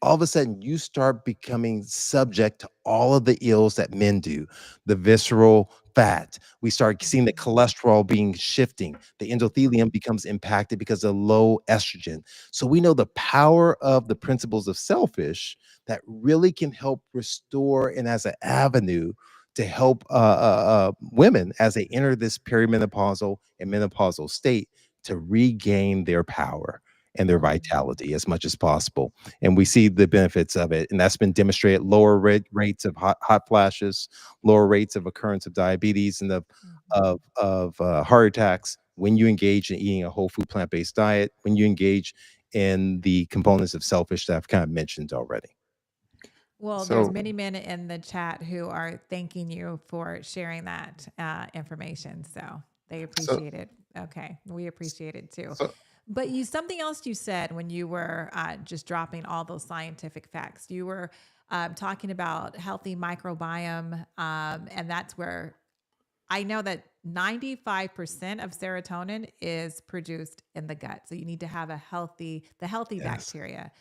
all of a sudden you start becoming subject to all of the ills that men do, the visceral fat. We start seeing the Mhm. cholesterol being shifting. The endothelium becomes impacted because of low estrogen. So we know the power of the principles of selfish that really can help restore, and as an avenue to help women as they enter this perimenopausal and menopausal state to regain their power and their Mhm. vitality as much as possible. And we see the benefits of it, and that's been demonstrated. Lower rates of hot flashes, lower rates of occurrence of diabetes, and Mhm. of heart attacks when you engage in eating a whole food plant-based diet, when you engage in the components of selfish that I've kind of mentioned already. Well, there's So many men in the chat who are thanking you for sharing that information. So they so appreciate it. Okay, we appreciate it too. so But something else you said when you were just dropping all those scientific facts. You were talking about healthy microbiome, and that's where I know that 95% of serotonin is produced in the gut. So you need to have the healthy Yes. bacteria.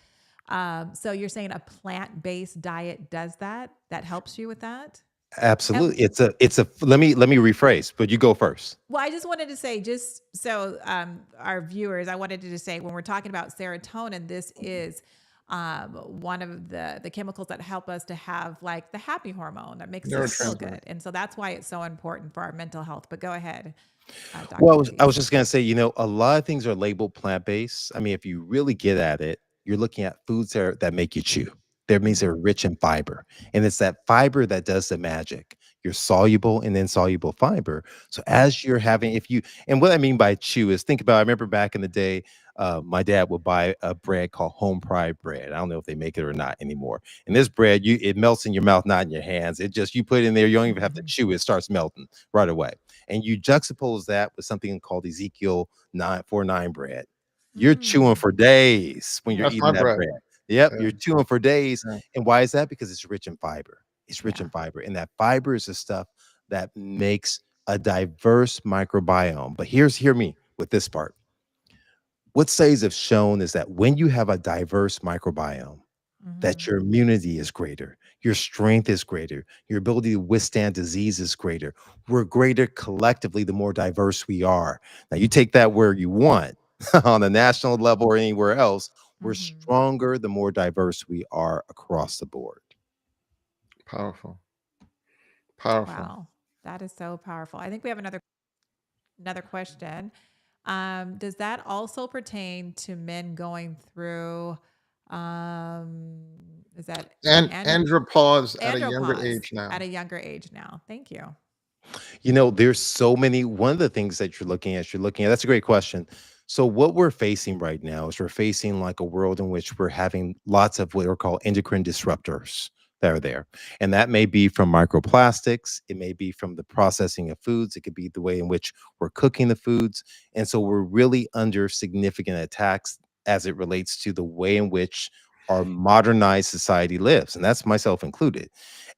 So you're saying a plant-based diet does that? That helps you with that? And Absolutely. It's a let me rephrase, but you go first. well, I just wanted to say, just so our viewers, I wanted to just say when we're talking about serotonin, this is one of the chemicals that help us to have like the happy hormone that makes us feel Yes. neurotransmitter. good, and so that's why it's so important for our mental health. But go ahead, Well, Dr. I was Batiste. just gonna say, a lot of things are labeled plant-based. I mean, if you really get at it, you're looking at foods that make you chew. That means they're Mhm. rich in fiber, and it's that fiber that does the magic. your soluble and insoluble fiber. So as you're having, if you, and what I mean by chew is think about, I remember back in the day, my dad would buy a bread called home fried bread. I don't know if they make it or not anymore. And this bread, it melts in your mouth, not in your hands. It just, you put it in there, you don't even have to chew it, it starts melting right away. And you juxtapose that with something called Ezekiel 949 bread. You're chewing for days when you're That's eating my that bread. bread. Yep, Yeah. you're chewing for days. Yeah. And why is that? Because it's rich in fiber. It's rich Yeah. in fiber. And that fiber is the stuff that makes a diverse microbiome. But hear me with this part. What studies have shown is that when you have a diverse microbiome, that your immunity is greater, your strength is greater, your ability to withstand disease is greater. We're greater collectively the more diverse we are. Now, you take that where you want on a national level or anywhere else, we're stronger the more diverse we are across the board. Powerful. Powerful. Wow. That is so powerful. I think we have another question. Does that also pertain to men going through is that And andropause at a younger andropause age now. at a younger age now? Thank you. You know, there's so many. One of the things that you're looking at, that's a great question. So what we're facing right now is we're facing like a world in which we're having lots of what are called endocrine disruptors that are there. And that may be from microplastics. It may be from the processing of foods. It could be the way in which we're cooking the foods. And so we're really under significant attacks as it relates to the way in which our modernized society lives. And that's myself included.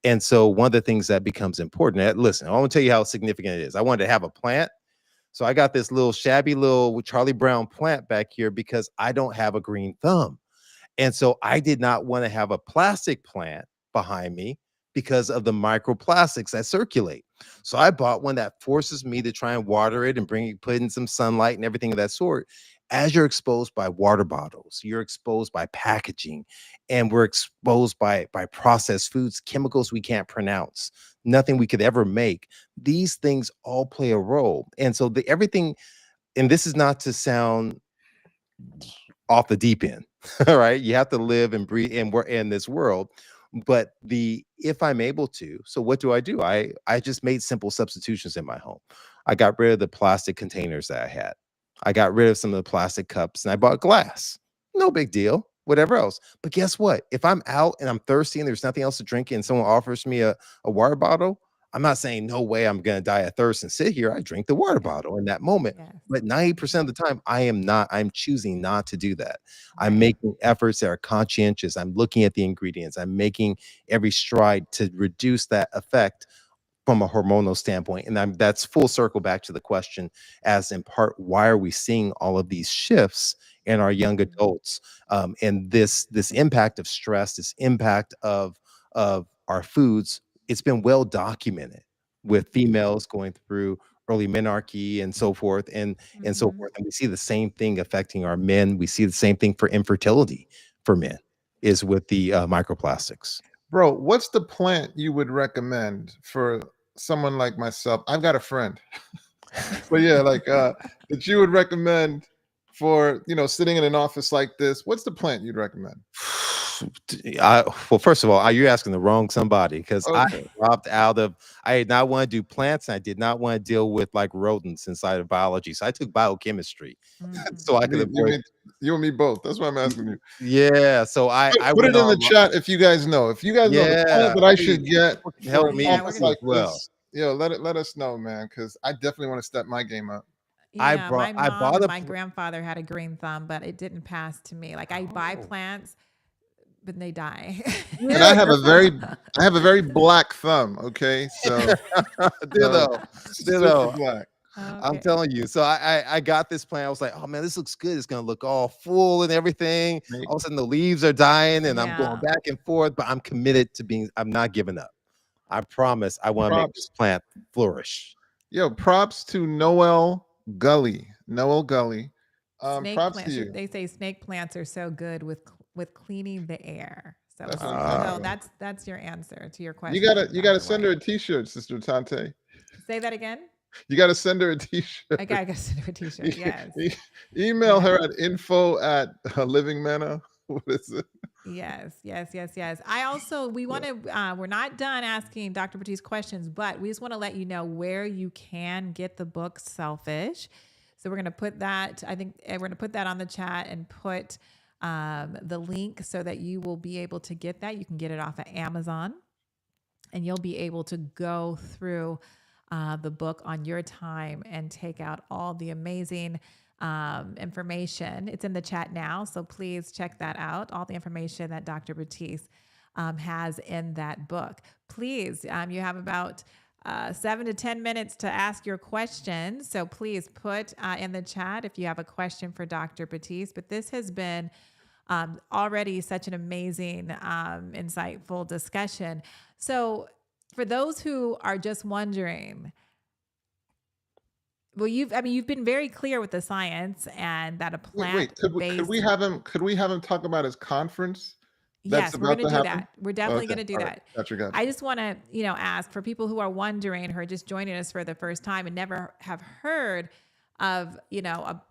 And so one of the things that becomes important, listen, I want to tell you how significant it is. I wanted to have a plant. So I got this little shabby little Charlie Brown plant back here because I don't have a green thumb. And so I did not want to have a plastic plant behind me because of the microplastics that circulate. So I bought one that forces me to try and water it and put in some sunlight and everything of that sort. As you're exposed by water bottles, you're exposed by packaging, and we're exposed by processed foods, chemicals we can't pronounce, nothing we could ever make. These things all play a role. And so everything, and this is not to sound off the deep end. All right. You have to live and breathe and we're in this world. But if I'm able to, so what do? I just made simple substitutions in my home. I got rid of the plastic containers that I had. I got rid of some of the plastic cups and I bought glass. No big deal. Whatever else. But guess what? If I'm out and I'm thirsty and there's nothing else to drink and someone offers me a water bottle, I'm not saying no way I'm going to die of thirst and sit here. I drink the water bottle in that moment. Yes. But 90% of the time, I'm choosing not to do that. I'm Right. making efforts that are conscientious. I'm looking at the ingredients. I'm making every stride to reduce that effect from a hormonal standpoint. And that's full circle back to the question as in part, why are we seeing all of these shifts in our young adults? And this impact of stress, this impact of our foods, it's been well documented with females going through early menarche and so forth and so forth. And we see the same thing affecting our men. We see the same thing for infertility for men is with the microplastics. Bro, what's the plant you would recommend for someone like myself? I've got a friend. But yeah, like that you would recommend for, sitting in an office like this. What's the plant you'd recommend? Well, first of all, you're asking the wrong somebody because I Okay. dropped out of. I did not want to do plants, and I did not want to deal with like rodents inside of biology. So I took biochemistry, so I could avoid. You and me both. That's why I'm asking you. Yeah, so I Put went it in on. the chat if you guys know. If you guys know the plant that I should get help for me an office as like well. this, let us know, man, because I definitely want to step my game up. Yeah, my I mom bought and a my grandfather had a green thumb, but it didn't pass to me. Like I buy plants, but they die. And I have a very black thumb. Okay, so ditto. super black. I'm telling you. So I got this plant. I was like, oh man, this looks good. It's gonna look all full and everything. All of a sudden the leaves are dying and I'm going back and forth, but I'm committed to I'm not giving up. I promise I want to make this plant flourish. Yo, props to Noel Gully. Noel Gully. Snake Props plants. to you. They say snake plants are so good with cleaning the air. So that's your answer to your question. You gotta send her a t-shirt, Sister Tante. Say that again. You gotta send her a t-shirt. I gotta send her a t-shirt. Yes. Email her at info@livingmanna. What is it? Yes, yes, yes, yes. I also, we want Yeah. to, we're not done asking Dr. Batiste questions, but we just want to let you know where you can get the book Selfish. So we're going to put that, I think we're going to put that on the chat and put the link so that you will be able to get that. You can get it off of Amazon and you'll be able to go through the book on your time and take out all the amazing information. It's in the chat now, so please check that out. All the information that Dr. Batiste has in that book. Please, you have about 7 to 10 minutes to ask your questions. So please put in the chat if you have a question for Dr. Batiste. But this has been already such an amazing, insightful discussion. So, for those who are just wondering, well, you've been very clear with the science and that a Wait. plant-based. Could we have him talk about his conference that's Yes, we're about going to to do happen? that. We're definitely Okay. going to do All right. that. Gotcha. Gotcha. I just want to, ask for people who are wondering, who are just joining us for the first time and never have heard of,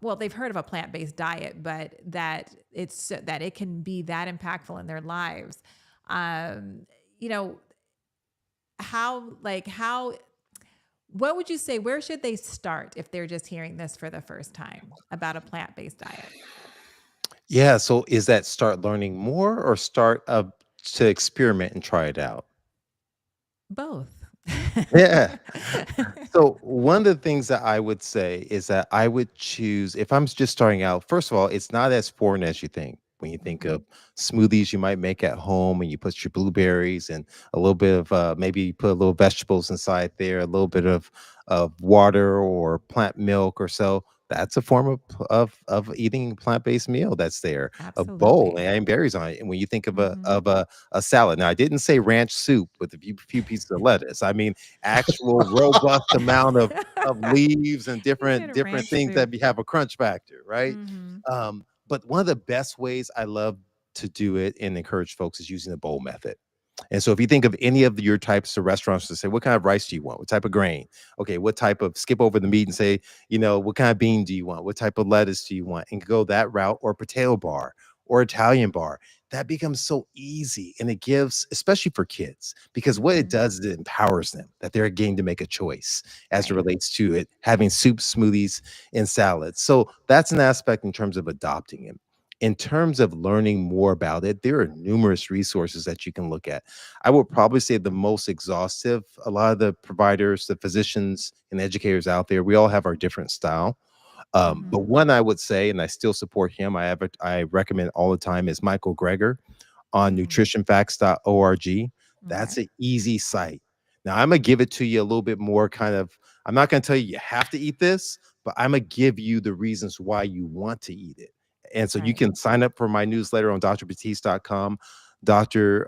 well, they've heard of a plant-based diet, but that it can be that impactful in their lives. You know, how what would you say, where should they start if they're just hearing this for the first time about a plant-based diet? Yeah. So is that start learning more or start to experiment and try it out? Both. Yeah. So one of the things that I would say is that I would choose if I'm just starting out. First of all, it's not as foreign as you think. When you think Mhm. of smoothies you might make at home, and you put your blueberries and a little bit of maybe you put a little vegetables inside there, a little bit of water or plant milk or so. That's a form of eating a plant-based meal that's there. A bowl Absolutely. and berries on it. And when you think of a Mhm. of a salad, now I didn't say ranch soup with a few pieces of lettuce. I mean actual robust amount of leaves and You different said different ranch things that soup. have a crunch factor, right? Mhm. But one of the best ways I love to do it and encourage folks is using the bowl method. And so if you think of any of your types of restaurants to say, what kind of rice do you want? What type of grain? Okay, what type of skip over the meat and say, what kind of bean do you want? What type of lettuce do you want? And go that route or potato bar or Italian bar. That becomes so easy. And it gives, especially for kids, because what it Mhm. does is it empowers them that they're getting to make a choice as it Right. relates to it, having soup, smoothies, and salads. So that's an aspect in terms of adopting it. In terms of learning more about it, there are numerous resources that you can look at. I would probably say the most exhaustive, a lot of the providers, the physicians, and educators out there, we all have our different style. But Mhm. one I would say, and I still support him, I recommend all the time is Michael Greger on Mm. nutritionfacts.org. Okay. That's an easy site. Now I'm gonna give it to you a little bit more kind of. I'm not gonna tell you you have to eat this, but I'm gonna give you the reasons why you want to eat it. And so you Right. can sign up for my newsletter on drbatiste.com. Dr.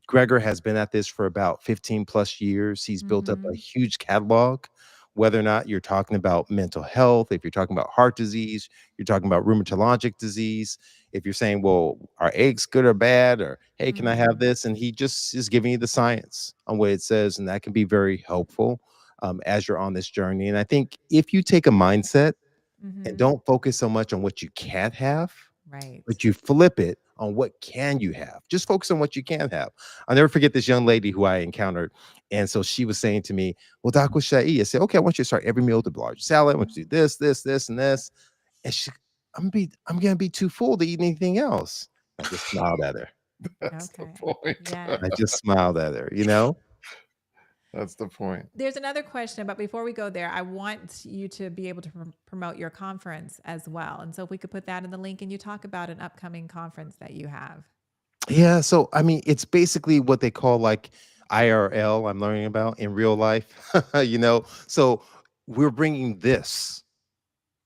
Greger has been at this for about 15 plus years. He's built up a Mhm. huge catalog, whether or not you're talking about mental health, if you're talking about heart disease, you're talking about rheumatologic disease, if you're saying, well, are eggs good or bad? Or, hey, can I have Mhm. this? And he just is giving you the science on what it says. And that can be very helpful as you're on this journey. And I think if you take a mindset and Mhm. don't focus so much on what you can't have, Right. but you flip it on what can you have. Just focus on what you can have. I'll never forget this young lady who I encountered. And so she was saying to me, well, Doc, what should I eat? I said, okay, I want you to start every meal with a large salad. I want you to do this, this, this, and this. And I'm gonna be too full to eat anything else. I just smiled at her. That's the Okay. point. Yes. I just smiled at her, you know? That's the point. There's another question, but before we go there, I want you to be able to promote your conference as well. And so if we could put that in the link and you talk about an upcoming conference that you have. Yeah. So I mean, it's basically what they call like IRL, I'm learning about in real life, you know? So we're bringing this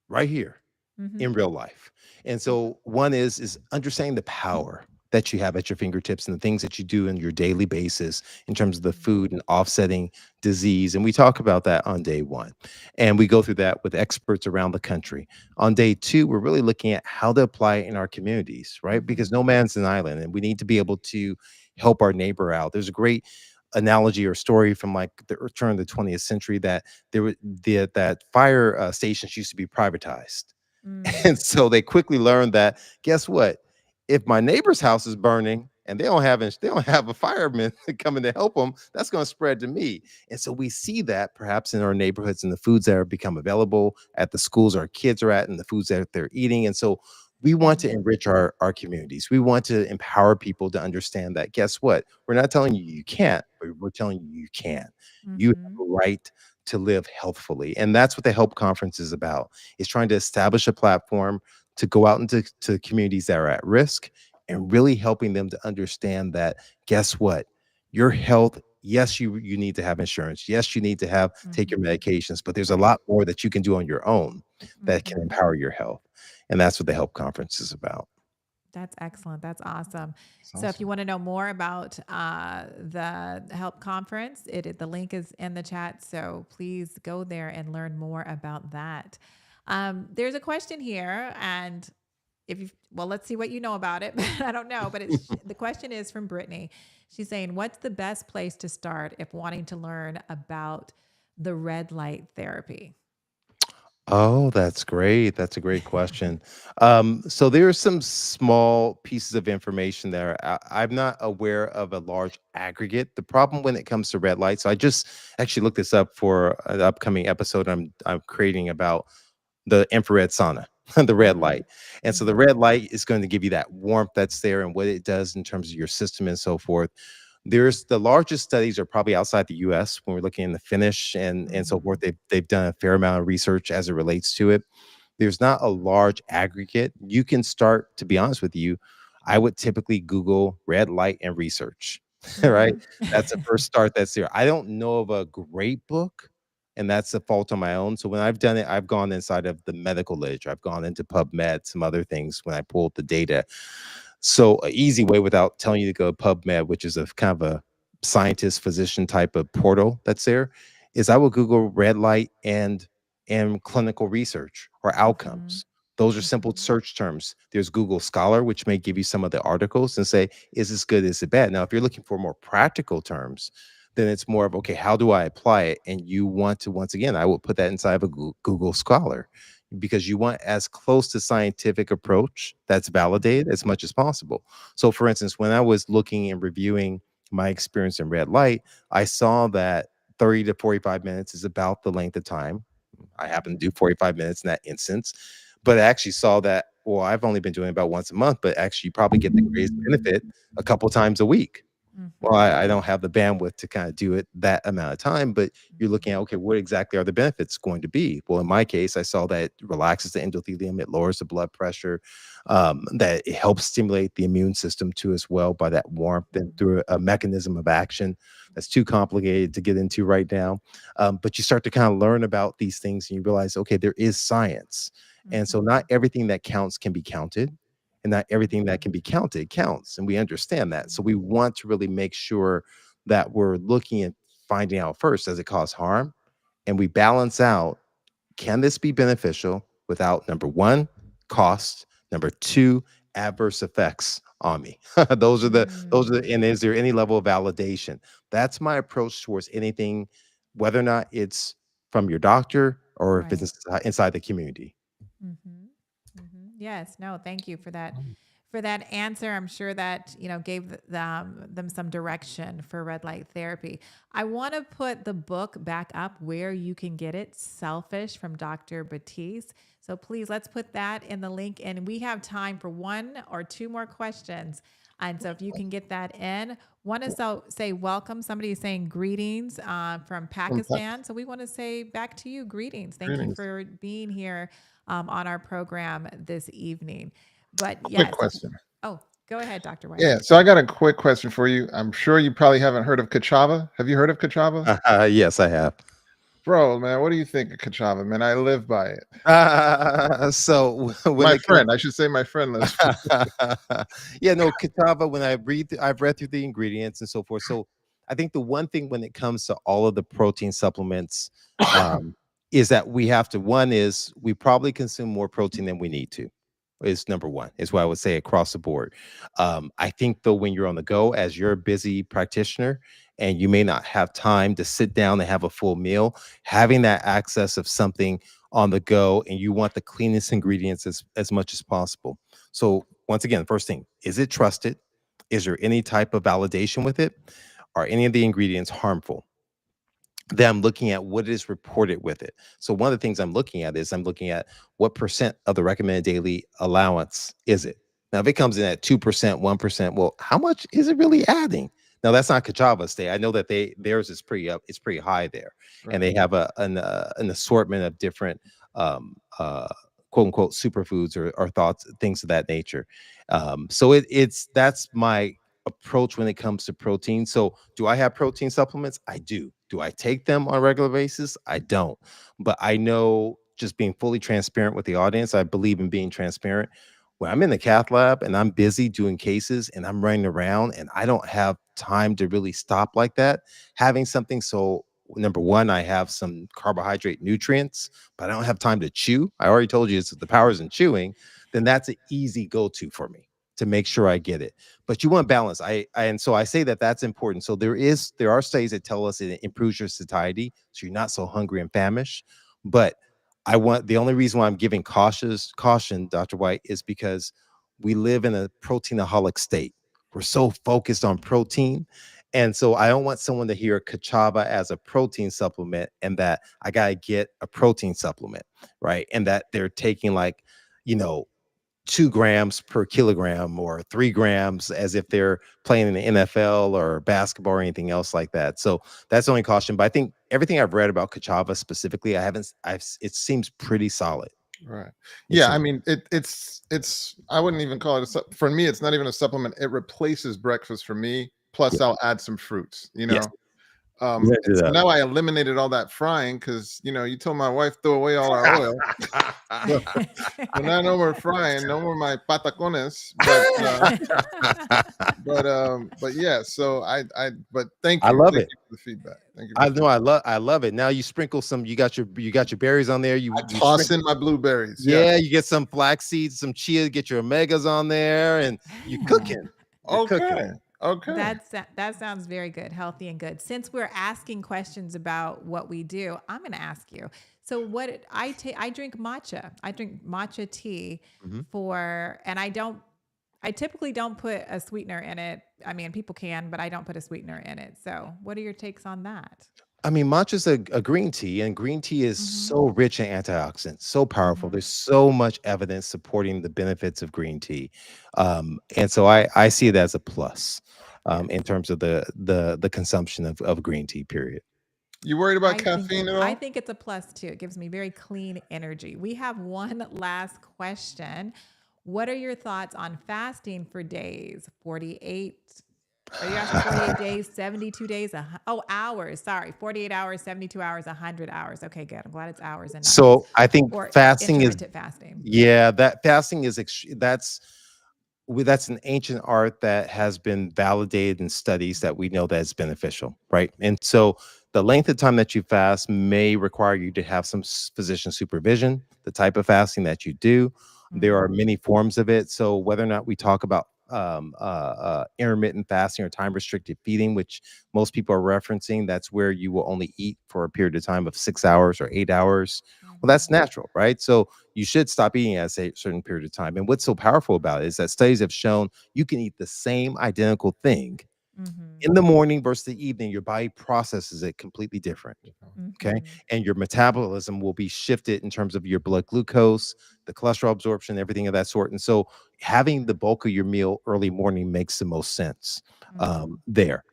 right here Mhm. in real life. And Mhm. so one is understanding the power that you have at your fingertips and the things that you do in your daily basis in terms of the Mhm. food and offsetting disease. And we talk about that on day one. And we go through that with experts around the country. On day two, we're really looking at how to apply it in our communities, right? Because Mhm. no man's an island and we need to be able to help our neighbor out. There's a great analogy or story from like the turn of the 20th century that that fire stations used to be privatized. Mm. And so they quickly learned that, guess what? if my neighbor's house is burning and they don't have a fireman coming to help them, that's going to spread to me. And so we see that perhaps in our neighborhoods and the foods that are become available at the schools our kids are at and the foods that they're eating. And so we want to Mhm. enrich our communities. We want to empower people to understand that, guess what? We're not telling you you can't, but we're telling you you can. You have Mhm. a right to live healthfully. And that's what the Help Conference is about, is trying to establish a platform to go out into to communities that are at risk and really helping them to understand that, guess what? Your health, yes, you need to have insurance. Yes, you need to have take your Mhm. medications, but there's a Right. lot more that you can do on your own that can Mhm. empower your health. And that's what the Help Conference is about. That's excellent. That's awesome. It's So, if you awesome. want to know more about the Help Conference, the link is in the chat. So please go there and learn more about that. There's a question here, and if you well, let's see what you know about it. I don't know, but the question is from Brittany. She's saying, "What's the best place to start if wanting to learn about the red light therapy?" Oh, that's great. That's a great question. So there are some small pieces of information there. I'm not aware of a large aggregate. The problem when it comes to red light, so I just actually looked this up for an upcoming episode I'm creating about the infrared sauna, the red Mm-hmm. light. And so the Mm-hmm. red light is going to give you that warmth that's there and what it does in terms of your system and so forth. There's the largest studies are probably outside the US when we're looking in the Finnish and so Mm-hmm. forth. They've done a fair amount of research as it relates to it. There's not a large aggregate. You can start, to be honest with you, I would typically Google red light and research. Right? That's the first start that's there. I don't know of a great book, and that's a fault on my own. So when I've done it, I've gone inside of the medical literature. I've gone into PubMed, some other things when I pulled the data. So an easy way without telling you to go to PubMed, which is a kind of a scientist physician type of portal that's there, is I will Google red light and clinical research or Mm-hmm. outcomes. Those are simple Mm-hmm. search terms. There's Google Scholar, which may give you some of the articles and say, is this good? Is it bad? Now, if you're looking for more practical terms, then it's more of, okay, how do I apply it? And you want to, once again, I will put that inside of a Google Scholar because you want as close to scientific approach that's validated as much as possible. So for instance, when I was looking and reviewing my experience in red light, I saw that 30 to 45 minutes is about the length of time. I happen to do 45 minutes in that instance, but I actually saw that, well, I've only been doing it about once a month, but actually you probably get the greatest benefit a couple times a week. Well, Mm-hmm. I don't have the bandwidth to kind of do it that amount of time, but you're looking at, okay, what exactly are the benefits going to be? Well, in my case, I saw that it relaxes the endothelium, it lowers the blood pressure, that it helps stimulate the immune system too as well by that warmth and through a mechanism of action that's too complicated to get into right now. But you start to kind of learn about these things and you realize, okay, there is science. And so Mm-hmm. not everything that counts can be counted and not everything that Mm-hmm. can be counted counts. And we understand that. So we want to really make sure that we're looking at finding out first, does it cause harm? And we balance out, can this be beneficial without number one, cost, number two, adverse effects on me? And is there any level of validation? That's my approach towards anything, whether or not it's from your doctor or if it's Right. inside the community. Mhm. Mhm. Yes. No, thank you for that answer. I'm sure that, gave them some direction for red light therapy. I want to put the book back up where you can get it, Selfish from Dr. Batiste. So please let's put that in the link and we have time for one or two more questions. And so if you can get that in, want to say welcome. Somebody is saying greetings from Pakistan. So we want to say back to you, greetings. Thank you Greetings. for being here on our program this evening. But Quick yes, question. oh, go ahead, Dr. White. Yeah, so I got a quick question for you. I'm sure you probably haven't heard of Kachava. Have you heard of Kachava? Yes, I have. Bro, man, what do you think of Kachava, man? I live by it. So when My it comes friend, I should say my friend lives. yeah, no, cassava, when I've read through the ingredients and so forth. So I think the one thing when it comes to all of the protein supplements, um, is that we have to, one is we probably consume more protein than we need to. Is number one, is what I would say across the board. I think though, when you're on the go, as you're a busy practitioner and you may not have time to sit down and have a full meal, having that access of something on the go and you want the cleanest ingredients as much as possible. So once again, first thing, Is it trusted? Is there any type of validation with it? Are any of the ingredients harmful? Then I'm looking at what is reported with it. So one of the things I'm looking at is I'm looking at what percent of the recommended daily allowance is it. Now, if it comes in at 2%, 1%, well, how much is it really adding? Now, that's not Kachava State. I know that theirs is pretty up, it's pretty high there, and Right. they have an assortment of different um, uh, quote unquote superfoods or thoughts, things of that nature. So it's that's my approach when it comes to protein. So, do I have protein supplements? I do. Do I take them on a regular basis? I don't. But I know, just being fully transparent with the audience, I believe in being transparent. When I'm in the cath lab and I'm busy doing cases and I'm running around and I don't have time to really stop like that, having something, so number one, I have some carbohydrate nutrients, but I don't have time to chew. I already told you it's the powers in chewing. Then that's an easy go-to for me to make sure I get it. But you want balance. And so I say that that's important. So there are studies that tell us it improves your satiety, so you're not so hungry and famished. But the only reason why I'm giving caution, Dr. Whyte, is because we live in a proteinaholic state. We're so focused on protein. And so I don't want someone to hear Kachava as a protein supplement and that I gotta get a protein supplement, right? And that they're taking like, you know, 2 grams per kilogram or 3 grams as if they're playing in the NFL or basketball or anything else like that. So that's the only caution. But I think everything I've read about Kachava specifically, it seems pretty solid. Right. It Yeah. I seems, mean, it's. I wouldn't even call it for me. It's not even a supplement. It replaces breakfast for me. Plus, yeah. I'll add some fruits. Yes. We gotta And do so that. now I eliminated all that frying because you told my wife throw away all our oil. So, so now no more frying, no more my patacones. But yeah. So but I love thank it. you for the feedback. Thank you for I the know feedback. I love it. Now you sprinkle some, you got your berries on there. I You toss sprinkle, in my blueberries. Yes. yeah, you get some flax seeds, some chia, get your omegas on there, and you cooking. You're cooking. Okay. Okay. That sounds very good, healthy and good. Since we're asking questions about what we do, I'm going to ask you. So I drink matcha. I drink matcha tea Mhm. and I typically don't put a sweetener in it. I mean, people can, but I don't put a sweetener in it. So, what are your takes on that? I mean, matcha's a green tea, and green tea is Mm-hmm. so rich in antioxidants, so powerful. Mm-hmm. There's so much evidence supporting the benefits of green tea, and so I see it as a plus Yes. in terms of the consumption of green tea. Period. You worried about caffeine at I all? think it's a plus too. It gives me very clean energy. We have one last question. What are your thoughts on fasting for days? 48. Are you asking 48 days, 72 days? Hours. Sorry. 48 hours, 72 hours, 100 hours. Okay, good. I'm glad it's hours and not days. So I think Or fasting is, intermittent fasting. yeah, that fasting is that's an ancient art that has been validated in studies that we know that is beneficial, right? And so the length of time that you fast may require you to have some physician supervision, the type of fasting that you do. There are Mm-hmm. many forms of it. So whether or not we talk about intermittent fasting or time restricted feeding, which most people are referencing, that's where you will only eat for a period of time of 6 hours or 8 hours. Well, that's Mm-hmm. natural, right? So you should stop eating at a certain period of time. And what's so powerful about it is that studies have shown you can eat the same identical thing Mm-hmm. in the morning versus the evening. Your body processes it completely different. Okay. Mm-hmm. And your metabolism will be shifted in terms of your blood glucose, the cholesterol absorption, everything of that sort. And so having the bulk of your meal early morning makes the most sense. Mm-hmm.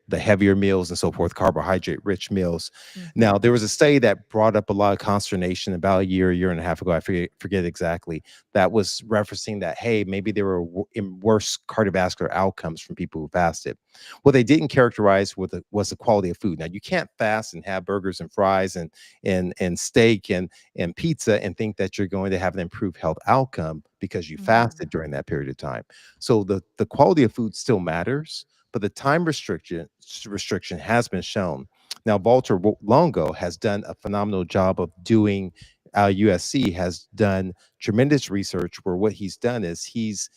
The heavier meals and so forth, carbohydrate rich meals. Now, Mm-hmm. there was a study that brought up a lot of consternation about a year and a half ago. I forget exactly. That was referencing that, hey, maybe there were worse cardiovascular outcomes from people who fasted. What they didn't characterize was the quality of food. Now, you can't fast and have burgers and fries and steak and pizza and think that you're going to have an improved health outcome because you Mm-hmm. fasted during that period of time. So the quality of food still matters, but the time restriction has been shown. Now, Walter Longo has done a phenomenal job of doing. USC has done tremendous research where what he's done is he's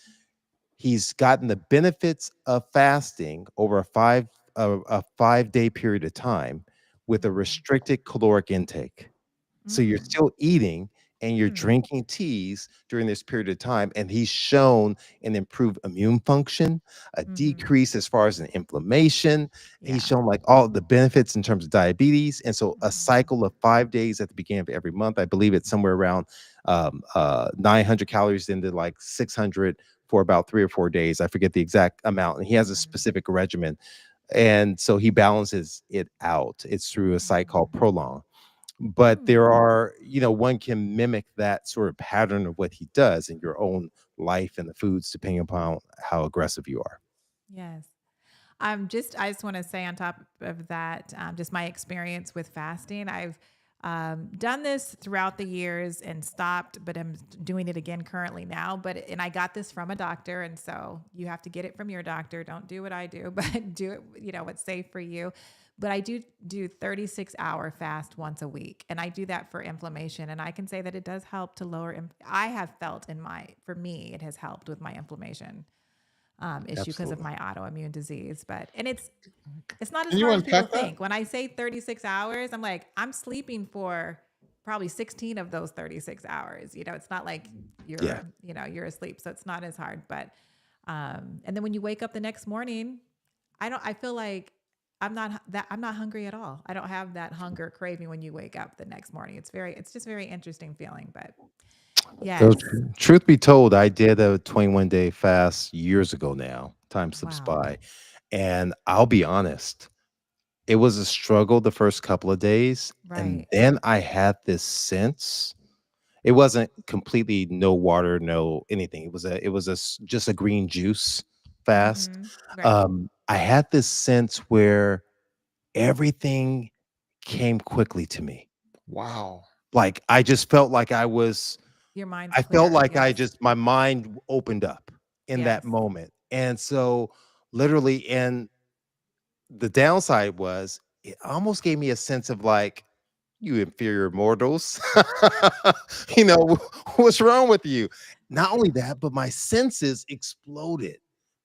gotten the benefits of fasting over a 5 day period of time with a Mm-hmm. restricted caloric intake. So you're Mm. still eating and you're Hmm. drinking teas during this period of time, and he's shown an improved immune function, a Mm-hmm. decrease as far as an inflammation. He's Yeah. shown like all the benefits in terms of diabetes. And so a Mm-hmm. cycle of 5 days at the beginning of every month, I believe it's somewhere around 900 calories into like 600 for about 3 or 4 days. I forget the exact amount. And he has a Mm-hmm. specific regimen. And so he balances it out. It's through a site called Prolong. But Mm-hmm. there are, one can mimic that sort of pattern of what he does in your own life and the foods, depending upon how aggressive you are. Yes. I just want to say on top of that, just my experience with fasting. I've done this throughout the years and stopped, but I'm doing it again currently now. And I got this from a doctor, and so you have to get it from your doctor. Don't do what I do, but do it, what's safe for you. But I do 36-hour fast once a week, and I do that for inflammation. And I can say that it does help to lower. I have felt for me, it has helped with my inflammation issue because of Absolutely. my autoimmune disease. And it's not as Can you hard as people unpack that? think. When I say 36 hours, I'm like, I'm sleeping for probably 16 of those 36 hours. It's not like Yeah. you're asleep. So it's not as hard. And then when you wake up the next morning, I feel like I'm not hungry at all. I don't have that hunger craving when you wake up the next morning. It's just very interesting feeling, but So, yes. truth be told, I did a 21-day fast years ago now. Time slips Wow. by. And I'll be honest, it was a struggle the first couple of days. And Right. then I had this sense. It wasn't completely no water, no anything. Just a green juice fast. Mm-hmm. Right. I had this sense where everything came quickly to me. Wow. Like I just felt like Your mind's I felt clear. like Yes. my mind opened up in that Yes. moment. And so literally, and the downside was it almost gave me a sense of like, you inferior mortals. What's wrong with you? Not only that, but my senses exploded.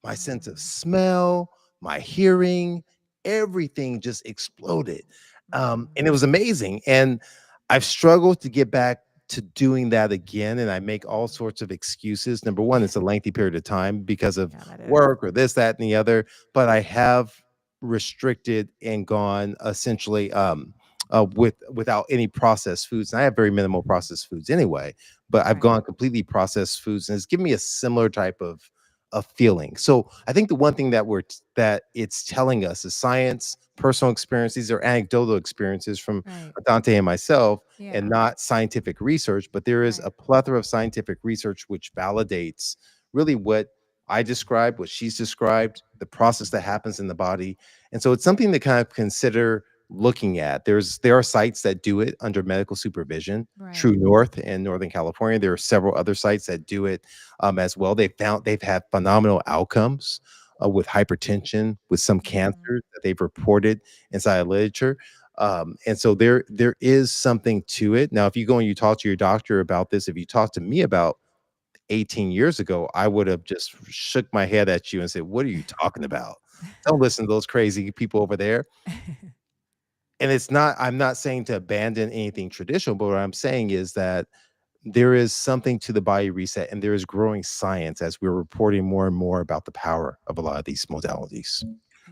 My sense of Mm, smell, my hearing, everything just exploded. And it mm. was amazing. And I've struggled to get back to doing that again. And I make all sorts of excuses. Number one, it's a lengthy period of time because of Yeah, that is. work or this, that, and the other. But I have restricted and gone essentially without any processed foods. And I have very minimal processed foods anyway, but I've Right. gone completely processed foods, and it's given me a similar type of feeling. So I think the one thing that it's telling us is science, personal experience. These are anecdotal experiences from Right. Atonte and myself, and Yeah. not scientific research. But there is a Right. plethora of scientific research which validates really what I described, what she's described, the process that happens in the body. And so it's something to kind of consider looking at. There are sites that do it under medical supervision. True Right. North in Northern California. There are several other sites that do it as well. They've had phenomenal outcomes with hypertension, with some Mm-hmm. cancers that they've reported inside of literature. And so there is something to it. Now, if you go and you talk to your doctor about this, if you talk to me about 18 years ago, I would have just shook my head at you and said, "What are you talking about? Don't listen to those crazy people over there." And I'm not saying to abandon anything traditional, but what I'm saying is that there is something to the body reset, and there is growing science as we're reporting more and more about the power of a lot of these modalities.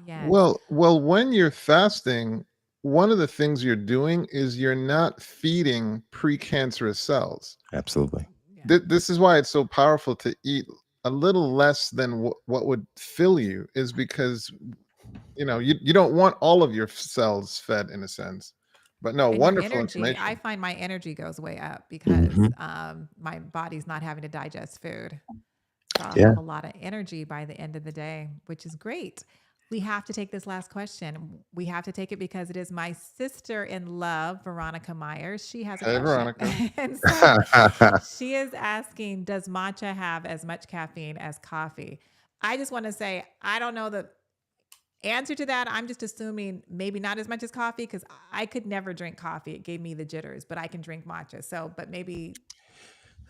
Yes. Well, when you're fasting, one of the things you're doing is you're not feeding precancerous cells. Absolutely. Yeah. This is why it's so powerful to eat a little less than what would fill you, is because you don't want all of your cells fed in a sense. But no, And your wonderful energy, I information. find my energy goes way up because Mhm. my body's not having to digest food. So I'll Yeah. have a lot of energy by the end of the day, which is great. We have to take this last question. We have to take it because it is my sister in love, Veronica Myers. She has a Hey, question. Veronica. And so she is asking, does matcha have as much caffeine as coffee? I just want to say, I don't know the answer to that. I'm just assuming maybe not as much as coffee because I could never drink coffee. It gave me the jitters, but I can drink matcha. So, but maybe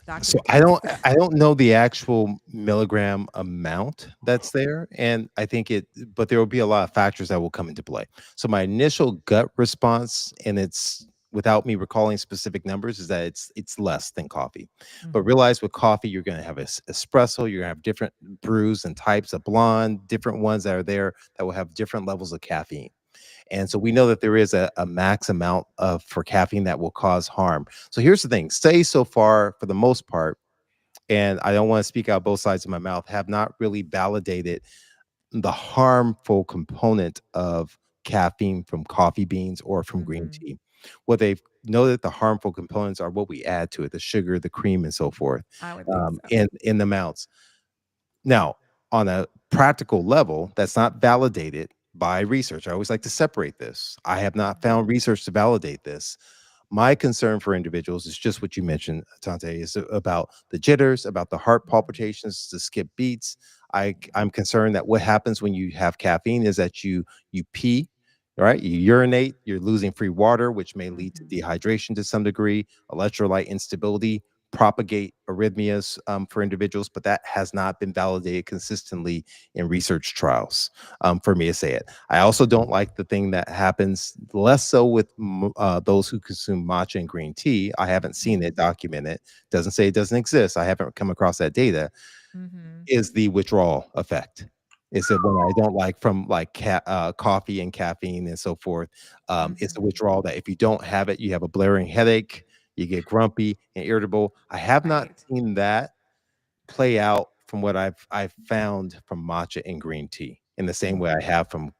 Dr. So I don't Batiste. I don't know the actual milligram amount that's there, and I think but there will be a lot of factors that will come into play. So my initial gut response, and it's without me recalling specific numbers, is that it's less than coffee. But Mhm. realize with coffee, you're going to have espresso, you're going to have different brews and types of blonde, different ones that are there that will have different levels of caffeine. And so we know that there is a max amount of for caffeine that will cause harm. So here's the thing: studies so far, for the most part, and I don't want to speak out both sides of my mouth, have not really validated the harmful component of caffeine from coffee beans or from green Mhm. tea. What they've noted the harmful components are what we add to it, the sugar, the cream, and so forth, I would think so. in the amounts. Now, on a practical level, that's not validated by research. I always like to separate this. I have not Mhm. found research to validate this. My concern for individuals is just what you mentioned, Tante, is about the jitters, about the heart Mhm. palpitations, the skip beats. I'm concerned that what happens when you have caffeine is that you pee, right? You urinate, you're losing free water, which may lead to Mhm. dehydration to some degree, electrolyte instability, propagate arrhythmias for individuals, but that has not been validated consistently in research trials, for me to say it. I also don't like the thing that happens less so with those who consume matcha and green tea. I haven't seen it Mhm. documented. Doesn't say it doesn't exist. I haven't come across that data. Mhm. Is the withdrawal effect? Is it when I don't like from like coffee and caffeine and so forth? Is the Mhm. withdrawal that if you don't have it, you have a blaring headache, you get grumpy and irritable? I have not Right. seen that play out from what I've found from matcha and green tea in the same way I Mhm. have from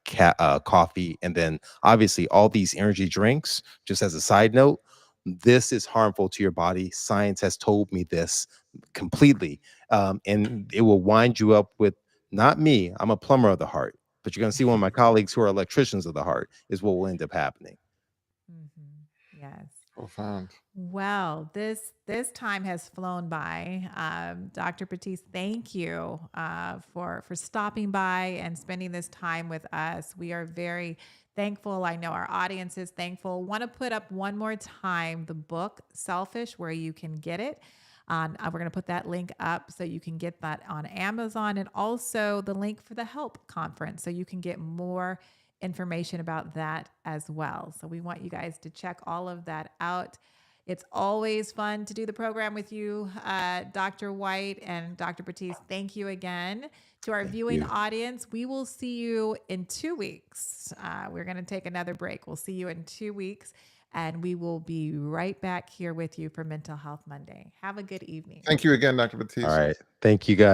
coffee, and then obviously all these energy drinks. Just as a side note, this is harmful to your body. Science has told me this completely, and it will wind you up with not me. I'm a plumber of the heart, but you're going to see one of my colleagues who are electricians of the heart is what will end up happening. Mhm. Yes. Profound. Well, this time has flown by. Dr. Batiste, thank you for stopping by and spending this time with us. We are very thankful. I know our audience is thankful. Want to put up one more time the book Selfish, where you can get it. We're going to put that link up so you can get that on Amazon, and also the link for the Help Conference so you can get more information about that as well. So we want you guys to check all of that out. It's always fun to do the program with you, Dr. Whyte and Dr. Batiste. Thank you again. To our Thank viewing you. audience, we will see you in 2 weeks. We're going to take another break. We'll see you in 2 weeks, and we will be right back here with you for Mental Health Monday. Have a good evening. Thank you again, Dr. All Batiste. right. Thank you guys.